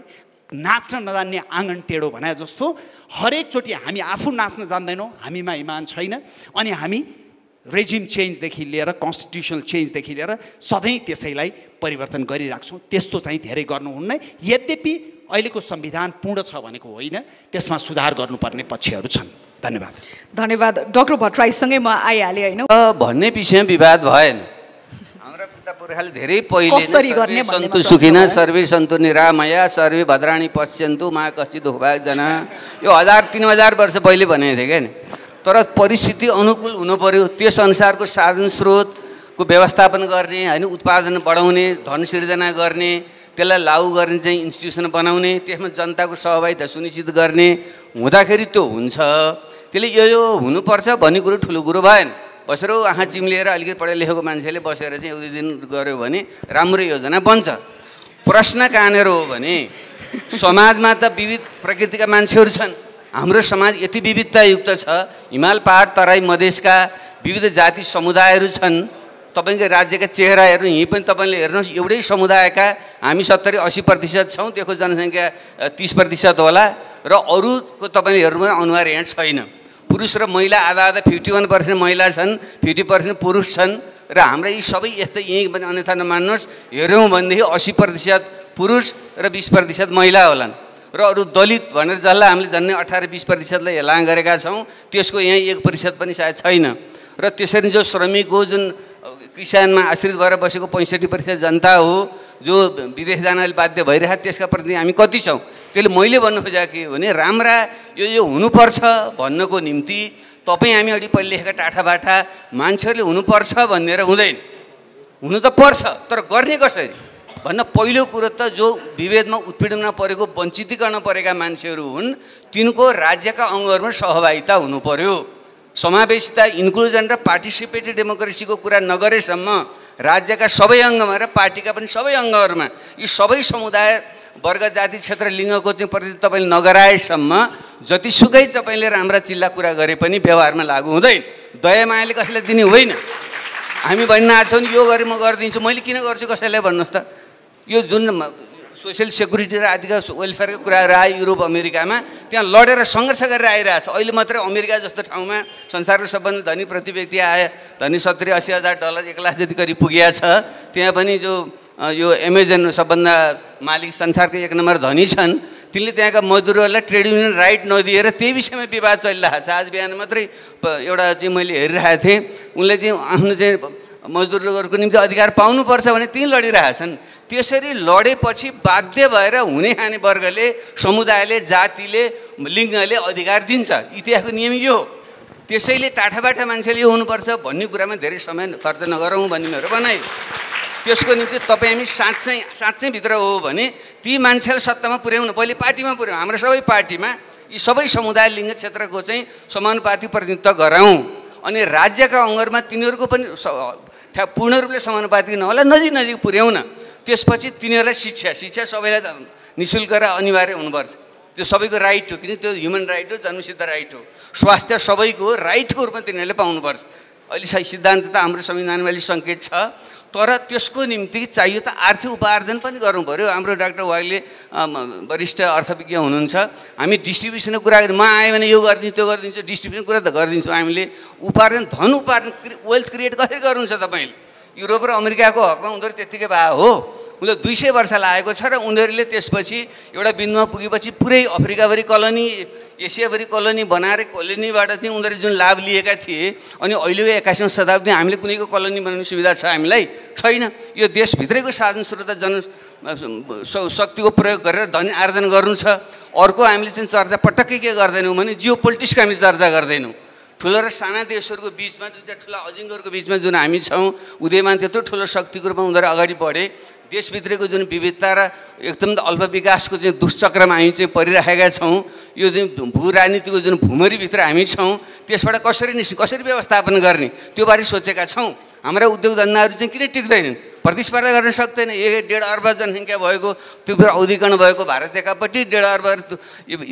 नाच्न नजान्ने आँगन टेढो भने जस्तो हरेकचोटि हामी आफू नाच्न जान्दैनौँ, हामीमा इमान छैन, अनि हामी रेजिम चेन्जदेखि लिएर कन्स्टिट्युसनल चेन्जदेखि लिएर सधैँ त्यसैलाई परिवर्तन गरिराख्छौँ। त्यस्तो चाहिँ धेरै गर्नुहुन्न। यद्यपि अहिलेको संविधान पूर्ण छ भनेको होइन, त्यसमा सुधार गर्नुपर्ने पक्षहरू छन्। धन्यवाद। डाक्टर भट्टराईसँगै म आइहालेँ होइन भन्ने विषयमा विवाद भएन। हाम्रा पिता पुर्खाले धेरै पहिले सन्तु सुखिन सर्वे सन्तु निरामया सर्वे भद्राणी पश्यन्तु मा कश्चित् दुःखभाजना, यो 1000-3000 वर्ष पहिले भनेको थिएँ क्या नि। तर परिस्थिति अनुकूल हुनु पर्यो, त्यस अनुसारको साधन स्रोतको व्यवस्थापन गर्ने होइन, उत्पादन बढाउने, धन सिर्जना गर्ने, त्यसलाई लागू गर्ने चाहिँ इन्स्टिट्युसन बनाउने, त्यसमा जनताको सहभागिता सुनिश्चित गर्ने हुँदाखेरि त्यो हुन्छ। त्यसले यो हुनुपर्छ भन्ने कुरो ठुलो कुरो भएन। बसेर आँखा चिम्लिएर अलिकति पढे लेखेको मान्छेले बसेर चाहिँ एउटै दिन गऱ्यो भने राम्रो योजना बन्छ। प्रश्न कहाँनिर हो भने समाजमा त विविध प्रकृतिका मान्छेहरू छन्। हाम्रो समाज यति विविधतायुक्त छ, हिमाल पहाड तराई मधेसका विविध जाति समुदायहरू छन्। तपाईँको राज्यका चेहरा हेर्नु, यहीँ पनि तपाईँले हेर्नुहोस्, एउटै समुदायका हामी 70-80% छौँ, त्यसको जनसङ्ख्या 30% होला, र अरूको तपाईँले हेर्नु अनुहार यहाँ छैन। पुरुष र महिला आधा 51% महिला छन्, 50% पुरुष छन्, र हाम्रा यी सबै यस्तै यहीँ पनि अन्यथा नमान्नुहोस्, हेऱ्यौँ भनेदेखि 80% पुरुष र 20% महिला होलान्। र अरू दलित भनेर जसलाई हामीले झन्डै 18-20% हेलाङ गरेका छौँ त्यसको यहाँ 1% पनि सायद छैन। र त्यसरी जो श्रमिक हो, जुन किसानमा आश्रित भएर बसेको 65% जनता हो, जो विदेश जानले बाध्य भइरहेको, त्यसका प्रति हामी कति छौँ? त्यसले मैले भन्नु खोजेको के हो भने राम्रा यो हुनुपर्छ भन्नको निम्ति तपाईँ हामी अघि पहिले लेखेका टाठाबाठा मान्छेहरूले हुनुपर्छ भनेर हुँदैन। हुनु त पर्छ, तर गर्ने कसरी भन्न पहिलो कुरो त जो विभेदमा उत्पीडनमा परेको वञ्चितीकरण परेका मान्छेहरू हुन् तिनको राज्यका अङ्गहरूमा सहभागिता हुनु पर्यो। समावेशिता, इन्क्लुजन र पार्टिसिपेटिभ डेमोक्रेसीको कुरा नगरेसम्म राज्यका सबै अङ्गमा र पार्टीका पनि सबै अङ्गहरूमा यी सबै समुदाय, वर्ग, जाति, क्षेत्र, लिङ्गको चाहिँ प्रतिनिधित्व तपाईँले नगराएसम्म जतिसुकै तपाईँले राम्रा चिल्ला कुरा गरे पनि व्यवहारमा लागु हुँदैन। दया मायाले कसैलाई दिने होइन। हामी भन्न आएको छौँ नि यो गरे म गरिदिन्छु, मैले किन गर्छु कसैलाई भन्नुहोस् त? यो जुन सोसियल सेक्युरिटी र आदिका वेलफेयरको कुराहरू आयो युरोप अमेरिकामा, त्यहाँ लडेर सङ्घर्ष गरेर आइरहेछ। अहिले मात्रै अमेरिका जस्तो ठाउँमा संसारको सबभन्दा धनी प्रति व्यक्ति आए, धनी $70-80 हजार, $1 लाख जति करिब पुगेको छ। त्यहाँ पनि जो यो एमाजोन सबभन्दा मालिक संसारको 1 नम्बर धनी छन्, तिनले त्यहाँका मजदुरहरूलाई ट्रेड युनियन राइट नदिएर त्यही विषयमा विवाद चलिरहेको छ। आज बिहान मात्रै एउटा चाहिँ मैले हेरिरहेको थिएँ, उनले चाहिँ आफ्नो चाहिँ मजदुरहरूको निम्ति अधिकार पाउनुपर्छ भने ती लडिरहेछन्। त्यसरी लडेपछि बाध्य भएर हुने खाने वर्गले, समुदायले, जातिले, लिङ्गले अधिकार दिन्छ। इतिहासको नियम यो हो। त्यसैले टाठाबाठा मान्छेले यो हुनुपर्छ भन्ने कुरामा धेरै समय खर्च नगरौँ भन्ने मेरो भनाइ। त्यसको निम्ति तपाईँ हामी साँच्चै भित्र हो भने ती मान्छेलाई सत्तामा पुर्याउनु, पहिले पार्टीमा पुर्याउँ। हाम्रो सबै पार्टीमा यी सबै समुदाय, लिङ्ग, क्षेत्रको चाहिँ समानुपातिक प्रतिनिधित्व गराउँ। अनि राज्यका अङ्गहरूमा तिनीहरूको पनि पूर्ण रूपले समानुपातिक नहोला, नजिक पुर्याउँ न। त्यसपछि तिनीहरूलाई शिक्षा सबैलाई निःशुल्क र अनिवार्य हुनुपर्छ। त्यो सबैको राइट हो, किन त्यो ह्युमन राइट हो, जन्मसिद्ध राइट हो। स्वास्थ्य सबैको राइटको रूपमा तिनीहरूले पाउनुपर्छ। अहिले सिद्धान्त त हाम्रो संविधानमा अलिक सङ्केत छ, तर त्यसको निम्ति चाहियो त आर्थिक उपार्जन पनि गर्नु पऱ्यो। हाम्रो डाक्टर वागले वरिष्ठ अर्थविज्ञ हुनुहुन्छ। हामी डिस्ट्रिब्युसनको कुरा म आएँ भने यो गरिदिन्छु त्यो गरिदिन्छु, डिस्ट्रिब्युसन कुरा त गरिदिन्छौँ हामीले। धन उपार्जन, वेल्थ क्रिएट कसरी गर्नुहुन्छ तपाईँले? युरोप र अमेरिकाको हकमा उनीहरू त्यत्तिकै भए हो। उनीहरूले 200 वर्ष लागेको छ र उनीहरूले त्यसपछि एउटा बिन्दुमा पुगेपछि पुरै अफ्रिकाभरि कलोनी, एसियाभरि कलोनी बनाएर कोलोनीबाट चाहिँ उनीहरूले जुन लाभ लिएका थिए, अनि अहिलेको 21औं शताब्दी हामीले कुनैको कलोनी बनाउने सुविधा छ हामीलाई? छैन। यो देशभित्रैको साधन स्रोत शक्तिको प्रयोग गरेर धन आर्जन गर्नु छ। अर्को हामीले चाहिँ चर्चा पटक्कै के गर्दैनौँ भने जियो पोलिटिक्सको हामी चर्चा गर्दैनौँ। ठुलो र साना देशहरूको बिचमा, दुईवटा ठुला अजिङ्गरको बिचमा जुन हामी छौँ, उदयमान त्यत्रो ठुलो शक्तिको रूपमा उनीहरू अगाडि बढे। देशभित्रको जुन विविधता र एकदम अल्प विकासको चाहिँ दुष्चक्रमा हामी चाहिँ परिराखेका छौँ। यो चाहिँ भू राजनीतिको जुन भुमरीभित्र हामी छौँ, त्यसबाट कसरी व्यवस्थापन गर्ने त्यो बारे सोचेका छौँ। हाम्रा उद्योग धन्दाहरू चाहिँ किन टिक्दैनन्? प्रतिस्पर्धा गर्न सक्दैन। 1.5 अर्ब जनसङ्ख्या भएको, त्यो फेरि औद्योगिकरण भएको भारत एकापट्टि, 1.5 अर्ब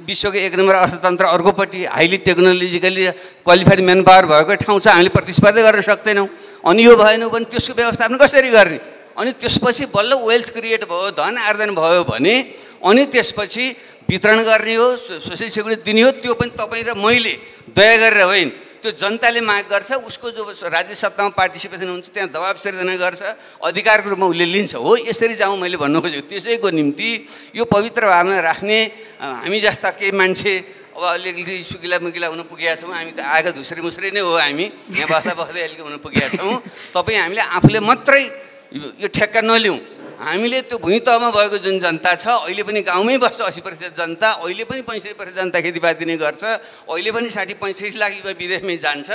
विश्वको 1 नम्बर अर्थतन्त्र अर्कोपट्टि, highly technologically qualified manpower भएको ठाउँ छ, हामीले प्रतिस्पर्धा गर्न सक्दैनौँ। अनि यो भएन भने त्यसको व्यवस्थापन कसरी गर्ने? अनि त्यसपछि बल्ल वेल्थ क्रिएट भयो, धन आर्जन भयो भने अनि त्यसपछि वितरण गर्ने हो, सोसियल सेक्युरिटी दिने हो। त्यो पनि तपाईँ र मैले दया गरेर होइन, त्यो जनताले माग गर्छ। उसको जो राज्य सत्तामा पार्टिसिपेसन हुन्छ त्यहाँ दबाब सिर्जना गर्छ, अधिकारको रूपमा उसले लिन्छ। हो, यसरी जाउँ मैले भन्नु खोजेको। त्यसैको निम्ति यो पवित्र भावना राख्ने हामी जस्ता केही मान्छे अब अलिकति सुकिला मुकिला हुन पुगेका छौँ। हामी त आएका धुस्रे मुस्रे नै हो। हामी यहाँ बस्दै अलिकति हुन पुगेका छौँ। तपाईँ हामीले आफूले मात्रै यो ठेक्का नलिउँ। हामीले त्यो भुइँ तहमा भएको जुन जनता छ, अहिले पनि गाउँमै बस्छ 80% जनता, अहिले पनि 65% जनता खेतीपाती नै गर्छ, अहिले पनि 60-65 लाख युवा विदेशमै जान्छ।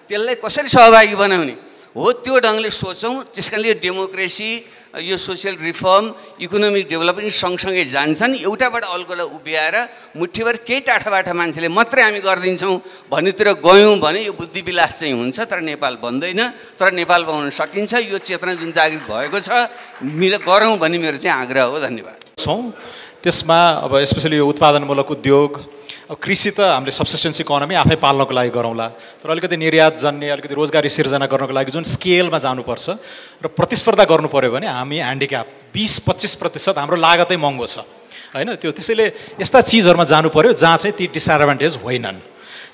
त्यसलाई कसरी सहभागी बनाउने हो, त्यो ढङ्गले सोचौँ। त्यस कारणले यो डेमोक्रेसी, यो सोसियल रिफर्म, इकोनोमिक डेभलपमेन्ट सँगसँगै जान्छन्। एउटाबाट अर्कोलाई उभ्याएर मुठीभर केही टाठाबाठा मान्छेले मात्रै हामी गरिदिन्छौँ भन्नेतिर गयौँ भने यो बुद्धि विलास चाहिँ हुन्छ, तर नेपाल बन्दैन। तर नेपाल बनाउन सकिन्छ। यो चेतना जुन जागृत भएको छ, गरौँ भन्ने मेरो चाहिँ आग्रह हो। धन्यवाद। त्यसमा अब स्पेसली यो उत्पादनमूलक उद्योग, कृषि त हामीले सब्सिस्टेन्स इकोनोमी आफै पाल्नको लागि गरौँला, तर अलिकति निर्यात जन्ने, अलिकति रोजगारी सिर्जना गर्नको लागि जुन स्केलमा जानुपर्छ र प्रतिस्पर्धा गर्नु पऱ्यो भने हामी ह्यान्डिक्याप 20-25% हाम्रो लागतै महँगो छ होइन? त्यसैले यस्ता चिजहरूमा जानु पऱ्यो जहाँ चाहिँ ती डिसएडभान्टेज होइनन्।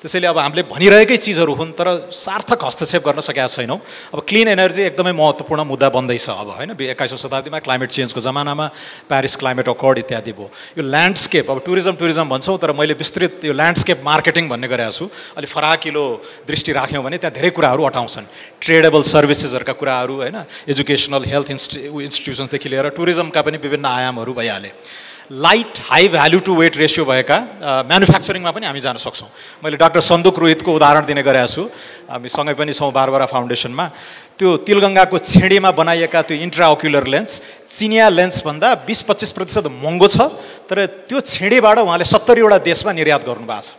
त्यसैले अब हामीले भनिरहेकै चिजहरू हुन् तर सार्थक हस्तक्षेप गर्न सकेका छैनौँ। अब क्लिन एनर्जी एकदमै महत्त्वपूर्ण मुद्दा बन्दैछ अब होइन, 21औं शताब्दीमा क्लाइमेट चेन्जको जमानामा प्यारिस क्लाइमेट अकर्ड इत्यादि भयो। यो ल्यान्डस्केप अब टुरिज्म भन्छौँ तर मैले विस्तृत यो ल्यान्डस्केप मार्केटिङ भन्ने गरेको छु। अलि फराकिलो दृष्टि राख्यौँ भने त्यहाँ धेरै कुराहरू अटाउँछन्, ट्रेडेबल सर्भिसेसहरूका कुराहरू होइन, एजुकेसनल हेल्थ इन्स्टिट्युसन्सदेखि लिएर टुरिज्मका पनि विभिन्न आयामहरू भइहाले। Light high value to weight ratio भएका म्यानुफ्याक्चरिङमा पनि हामी जान सक्छौँ। मैले डाक्टर सन्दुक रोहितको उदाहरण दिने गरेको छु, हामी सँगै पनि छौँ बारबारा फाउन्डेसनमा। त्यो तिलगङ्गाको छेडीमा बनाइएका त्यो इन्ट्राओक्युलर लेन्स चिनिया लेन्सभन्दा 20-25% महँगो छ, तर त्यो छेडीबाट उहाँले 70वटा देशमा निर्यात गर्नुभएको छ।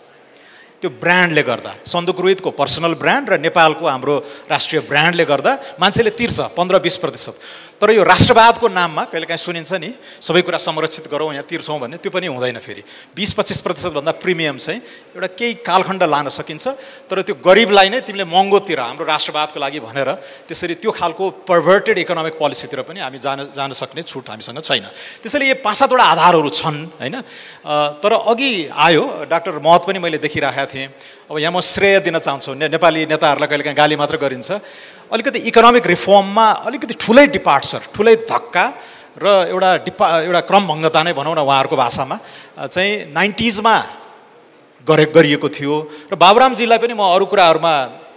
त्यो ब्रान्डले गर्दा, सन्दुक रोहितको पर्सनल ब्रान्ड र नेपालको हाम्रो राष्ट्रिय ब्रान्डले गर्दा मान्छेले तिर्छ 15-20%। तर यो राष्ट्रवादको नाममा कहिलेकाहीँ सुनिन्छ नि सबै कुरा संरक्षित गरौँ यहाँ तिर्छौँ भन्ने, त्यो पनि हुँदैन। फेरि 20-25% भन्दा प्रिमियम चाहिँ एउटा केही कालखण्ड लान सकिन्छ, तर त्यो गरिबलाई नै तिमीले महँगो तिर हाम्रो राष्ट्रवादको लागि भनेर त्यसरी त्यो खालको पर्भर्टेड इकोनोमिक पोलिसीतिर पनि हामी जान सक्ने छुट हामीसँग छैन। त्यसैले यो 5-7वटा आधारहरू छन् होइन। तर अघि आयो डाक्टर महत पनि मैले देखिरहेको थिएँ। अब यहाँ म श्रेय दिन चाहन्छु, नेपाली नेताहरूलाई कहिलेकाहीँ गाली मात्र गरिन्छ, अलिकति इकोनोमिक रिफर्ममा अलिकति ठुलै डिपार्चर, ठुलै धक्का र एउटा क्रमभङ्गता नै भनौँ न उहाँहरूको भाषामा चाहिँ 90sमा गरिएको थियो। र बाबुरामजीलाई पनि म अरू कुराहरूमा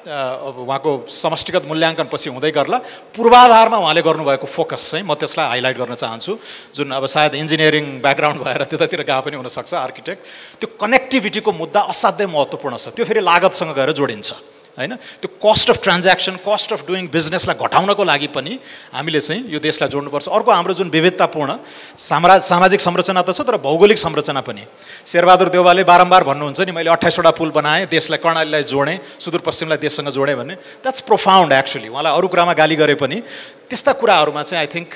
उहाँको समष्टिगत मूल्याङ्कन पछि हुँदै गर्ला पूर्वाधारमा उहाँले गर्नुभएको फोकस चाहिँ म त्यसलाई हाइलाइट गर्न चाहन्छु, जुन अब सायद इन्जिनियरिङ ब्याकग्राउन्ड भएर त्यतातिर गए पनि हुनसक्छ आर्किटेक्ट। त्यो कनेक्टिभिटीको मुद्दा असाध्यै महत्त्वपूर्ण छ, त्यो फेरि लागतसँग गएर जोडिन्छ होइन। त्यो cost of transaction, cost of doing बिजनेसलाई घटाउनको लागि पनि हामीले चाहिँ यो देशलाई जोड्नुपर्छ। अर्को हाम्रो जुन विविधतापूर्ण सामाजिक संरचना त छ तर भौगोलिक संरचना पनि। शेरबहादुर देउवाले बारम्बार भन्नुहुन्छ नि मैले 28वटा पुल बनाएँ, देशलाई कर्णालीलाई जोडेँ, सुदूरपश्चिमलाई देशसँग जोडेँ भन्ने। That's profound actually. उहाँलाई अरू कुरामा गाली गरे पनि त्यस्ता कुराहरूमा चाहिँ आई थिङ्क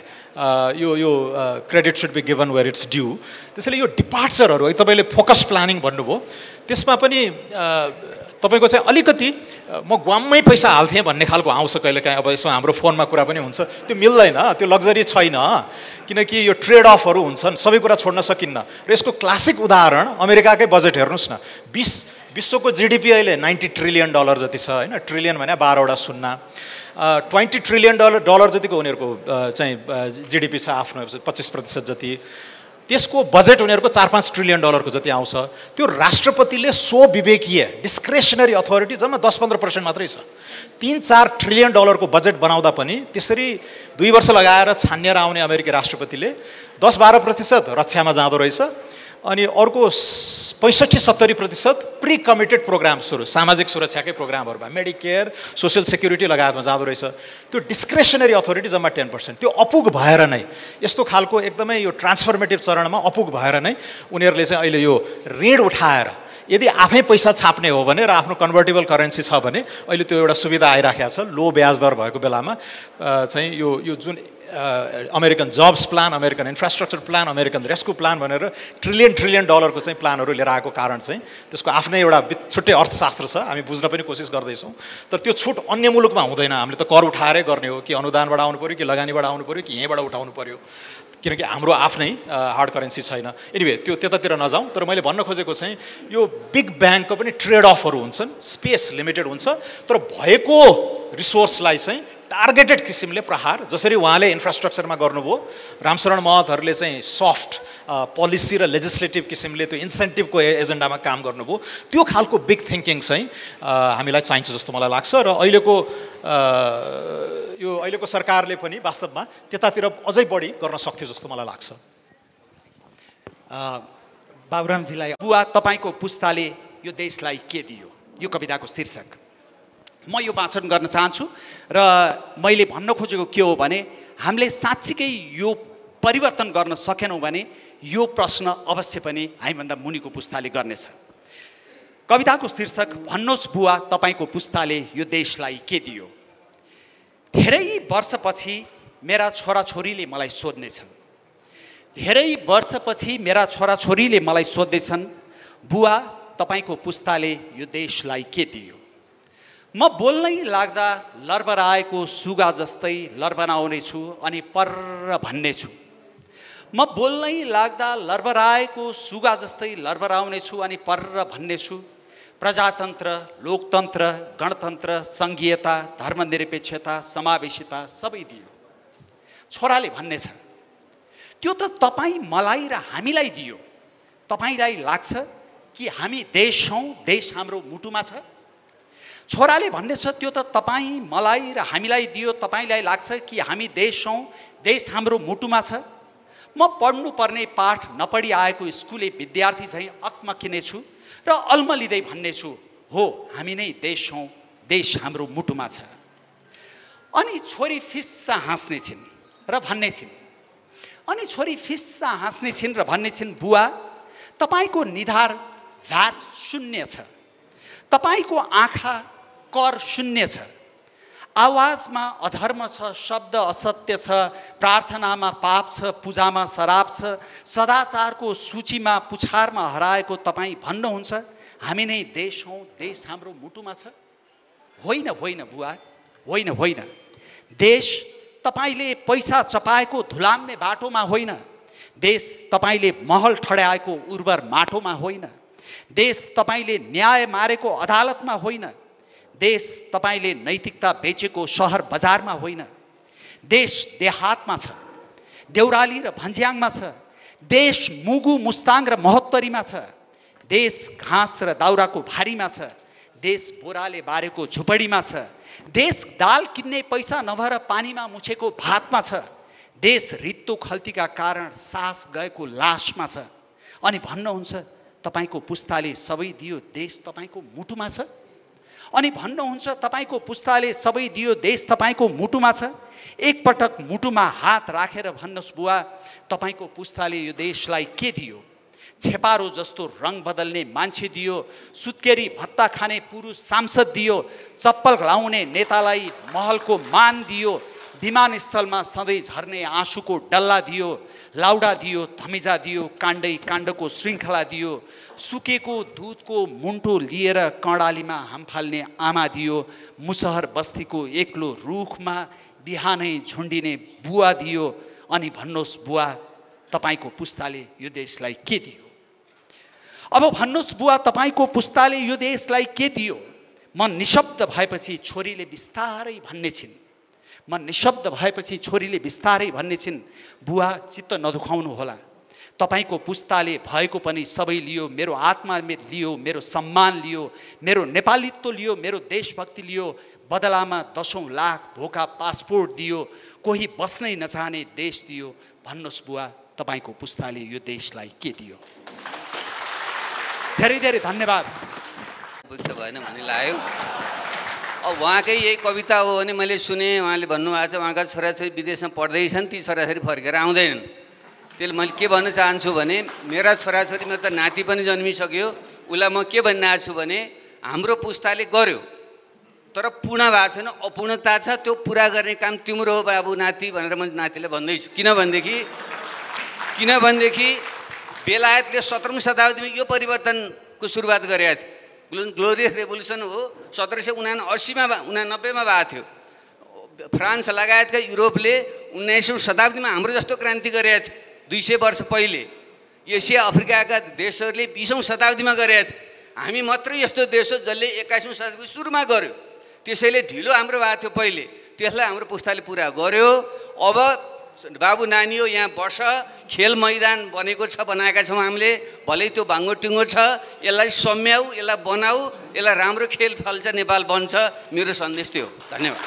यो credit should be given where it's due. त्यसैले यो डिपार्चरहरू है तपाईँले फोकस प्लानिङ भन्नुभयो, त्यसमा पनि तपाईँको चाहिँ अलिकति म ग्वाममै पैसा हाल्थेँ भन्ने खालको आउँछ कहिलेकाहीँ। अब यसमा हाम्रो फोनमा कुरा पनि हुन्छ, त्यो मिल्दैन, त्यो लग्जरी छैन, किनकि यो ट्रेड अफहरू हुन्छन्, सबै कुरा छोड्न सकिन्न। र यसको क्लासिक उदाहरण अमेरिकाकै बजेट हेर्नुहोस् न, विश्वको GDP अहिले $90 ट्रिलियन जति छ होइन। ट्रिलियन भने 12वटा शून्य, $20 ट्रिलियन जतिको उनीहरूको चाहिँ GDP छ आफ्नो, 25% जति। त्यसको बजेट उनीहरूको $4-5 ट्रिलियन जति आउँछ। त्यो राष्ट्रपतिले स्वविवेकीय डिस्क्रेसनरी अथोरिटी जम्मा 10-15% मात्रै छ। $3-4 ट्रिलियन को बजेट बनाउँदा पनि त्यसरी 2 वर्ष लगाएर छानिएर आउने अमेरिकी राष्ट्रपतिले 10-12% रक्षामा जाँदो रहेछ, अनि अर्को 65-70% प्री कमिटेड प्रोग्राम्सहरू, सामाजिक सुरक्षाकै प्रोग्रामहरूमा मेडिकेयर, सोसियल सेक्युरिटी लगायतमा जाँदो रहेछ। त्यो डिस्क्रेसनरी अथोरिटी जम्मा 10%। त्यो अपुग भएर नै यस्तो खालको एकदमै यो ट्रान्सफर्मेटिभ चरणमा अपुग भएर नै उनीहरूले चाहिँ अहिले यो ऋण उठाएर यदि आफै पैसा छाप्ने हो भने र आफ्नो कन्भर्टेबल करेन्सी छ भने अहिले त्यो एउटा सुविधा आइराखेको छ, लो ब्याज दर भएको बेलामा चाहिँ यो जुन American jobs plan, American infrastructure plan, American rescue plan भनेर ट्रिलियन डलरको चाहिँ प्लानहरू लिएर आएको कारण चाहिँ त्यसको आफ्नै एउटा छुट्टै अर्थशास्त्र छ, हामी बुझ्न पनि कोसिस गर्दैछौँ। तर त्यो छुट अन्य मुलुकमा हुँदैन। हामीले त कर उठाएरै गर्ने हो, कि अनुदानबाट आउनु पऱ्यो, कि लगानीबाट आउनु पऱ्यो, कि यहीँबाट उठाउनु पऱ्यो, किनकि हाम्रो आफ्नै हार्ड करेन्सी छैन। एनिवे त्यो त्यतातिर नजाउँ, तर मैले भन्न खोजेको चाहिँ यो बिग ब्याङ्कको पनि ट्रेड अफहरू हुन्छन्, स्पेस लिमिटेड हुन्छ, तर भएको रिसोर्सलाई चाहिँ टार्गेटेड किसिमले प्रहार, जसरी उहाँले इन्फ्रास्ट्रक्चरमा गर्नुभयो, रामशरण महतहरूले चाहिँ सफ्ट पोलिसी र लेजिस्लेटिभ किसिमले त्यो इन्सेन्टिभको एजेन्डामा काम गर्नुभयो, त्यो खालको बिग थिङ्किङ चाहिँ हामीलाई चाहिन्छ जस्तो मलाई लाग्छ। र अहिलेको सरकारले पनि वास्तवमा त्यतातिर अझै बढी गर्न सक्थ्यो जस्तो मलाई लाग्छ। बाबुरामजीलाई बुवा तपाईँको पुस्ताले यो देशलाई के दियो, यो कविताको शीर्षक म यो वाचन गर्न चाहन्छु। र मैले भन्न खोजेको के हो भने हामीले साँच्चीकै यो परिवर्तन गर्न सकेनौँ भने यो प्रश्न अवश्य पनि हामीभन्दा मुनिको पुस्ताले गर्नेछ। कविताको शीर्षक भन्नुहोस् बुवा तपाईँको पुस्ताले यो देशलाई के दियो। धेरै वर्षपछि मेरा छोराछोरीले मलाई सोध्नेछन्, धेरै वर्षपछि मेरा छोराछोरीले मलाई सोध्दैछन्, बुवा तपाईँको पुस्ताले यो देशलाई के दियो। म बोल्नै लाग्दा लर्बराएको सुगा जस्तै लर्बराउने छु अनि पर्र भन्ने छु। म बोल्नै लाग्दा लर्बराएको सुगा जस्तै लर्बराउने छु अनि पर्र भन्ने छु। प्रजातन्त्र, लोकतन्त्र, गणतन्त्र, सङ्घीयता, धर्मनिरपेक्षता, समावेशिता सबै दियो। छोराले भन्ने छ त्यो त तपाईँ मलाई र हामीलाई दियो, तपाईँलाई लाग्छ कि हामी देश हौँ, देश हाम्रो मुटुमा छ? छोराले भन्ने छ त्यो त तपाईँ मलाई र हामीलाई दियो, तपाईँलाई लाग्छ कि हामी देश हौँ, देश हाम्रो मुटुमा छ? म पढ्नुपर्ने पाठ नपढी आएको स्कुले विद्यार्थी चाहिँ अकमकिने छु र अल्मलिँदै भन्ने छु, हो हामी नै देश हौँ, देश हाम्रो मुटुमा छ। अनि छोरी फिस्सा हाँस्ने छिन् र भन्ने छिन्, अनि छोरी फिस्सा हाँस्ने छिन् र भन्ने छिन्, बुवा तपाईँको निधार भ्याट शून्य छ, तपाईँको आँखा कर शून्य छ, आवाजमा अधर्म छ, शब्द असत्य छ, प्रार्थनामा पाप छ, पूजामा शराब छ, सदाचारको सूचीमा पुछारमा हराएको तपाईँ भन्नुहुन्छ हामी नै देश हौँ, देश हाम्रो मुटुमा छ? होइन होइन बुवा, होइन होइन। देश तपाईले पैसा चपाएको धुलाम्ने बाटोमा होइन, देश तपाईले महल ठड्याएको उर्वर माटोमा होइन, देश तपाईले न्याय मारेको अदालतमा होइन, देश तपाईले नैतिकता बेचेको सहर बजारमा होइन, देश देहातमा छ, देउराली र भन्ज्याङमा छ, देश मुगु मुस्ताङ र महोत्तरीमा छ, देश घाँस र दाउराको भारीमा छ, देश बोराले बारेको झुपडीमा छ, देश दाल किन्ने पैसा नभएर पानीमा मुछेको भातमा छ, देश रित्तो खल्तीका कारण सास गएको लासमा छ। अनि भन्नुहुन्छ तपाईको पुस्ताले सबै दियो, देश तपाईको मुटुमा छ? अनि भन्नुहुन्छ तपाईको पुस्ताले सबै दियो, देश तपाईको मुटुमा छ? एकपटक मुटुमा हात राखेर भन्नुहोस् बुवा तपाईको पुस्ताले यो देशलाई के दियो? छेपारो जस्तो रङ बदल्ने मान्छे दियो, सुत्केरी भत्ता खाने पुरुष सांसद दियो, चप्पल लाउने नेतालाई महलको मान दियो, विमानस्थलमा सधैँ झर्ने आँसुको डल्ला दियो, लाउडा दियो, थमिजा दियो, काण्डै काण्डको श्रृङ्खला दियो, सुकेको दुधको मुन्टो लिएर कर्णालीमा हामफाल्ने आमा दियो, मुसहर बस्तीको एक्लो रुखमा बिहानै झुन्डिने बुवा दियो। अनि भन्नुहोस् बुवा तपाईको पुस्ताले यो देशलाई के दियो? अब भन्नुहोस् बुवा तपाईको पुस्ताले यो देशलाई के दियो? म निशब्द भएपछि छोरीले बिस्तारै भन्ने छिन्, म निशब्द भएपछि छोरीले बिस्तारै भन्ने छिन्, बुवा चित्त नदुखाउनु होला, तपाईको पुस्ताले भएको पनि सबै लियो, मेरो आत्मा लियो, मेरो सम्मान लियो, मेरो नेपालीत्व लियो, मेरो देशभक्ति लियो, बदलामा 10औं लाख भोका पासपोर्ट दियो, कोही बस्नै नचाहने देश दियो। भन्नुहोस् बुवा तपाईको पुस्ताले यो देशलाई के दियो? धेरै धेरै धन्यवाद। भएन भन्ने लाग्यो। अब उहाँकै यही कविता हो भने मैले सुने, उहाँले भन्नुभएको छ उहाँका छोराछोरी विदेशमा पढ्दैछन्, ती छोराछोरी फर्केर आउँदैनन्। त्यसले मैले के भन्न चाहन्छु भने मेरा छोराछोरी, मेरो त नाति पनि जन्मिसक्यो, उसलाई म के भनिरहेको छु भने हाम्रो पुस्ताले गर्यो तर पूर्ण भएको छैन, अपूर्णता छ, त्यो पुरा गर्ने काम तिम्रो हो बाबु नाति भनेर मैले नातिलाई भन्दैछु। किनभनेदेखि बेलायतले 17औं शताब्दीमा यो परिवर्तनको सुरुवात गरेको थियो। ग्लोरियस रेभोल्युसन हो 1789मा 89मा भएको थियो। फ्रान्स लगायतका युरोपले 19औं शताब्दीमा हाम्रो जस्तो क्रान्ति गरेको थियो 200 वर्ष पहिले। एसिया अफ्रिकाका देशहरूले 20औं शताब्दीमा गरेका थिए। हामी मात्रै यस्तो देश हो जसले 21औं शताब्दी सुरुमा गर्यो। त्यसैले ढिलो हाम्रो भएको थियो पहिले, त्यसलाई हाम्रो पुस्ताले पुरा गर्यो। अब बाबु नानी हो यहाँ बस, खेल मैदान बनेको छ, बनाएका छौँ हामीले, भलै त्यो भाङ्गो टुङ्गो छ, यसलाई सम्याऊ, यसलाई बनाऊ, यसलाई राम्रो खेल फल्छ, नेपाल बन्छ। मेरो सन्देश त्यो हो। धन्यवाद।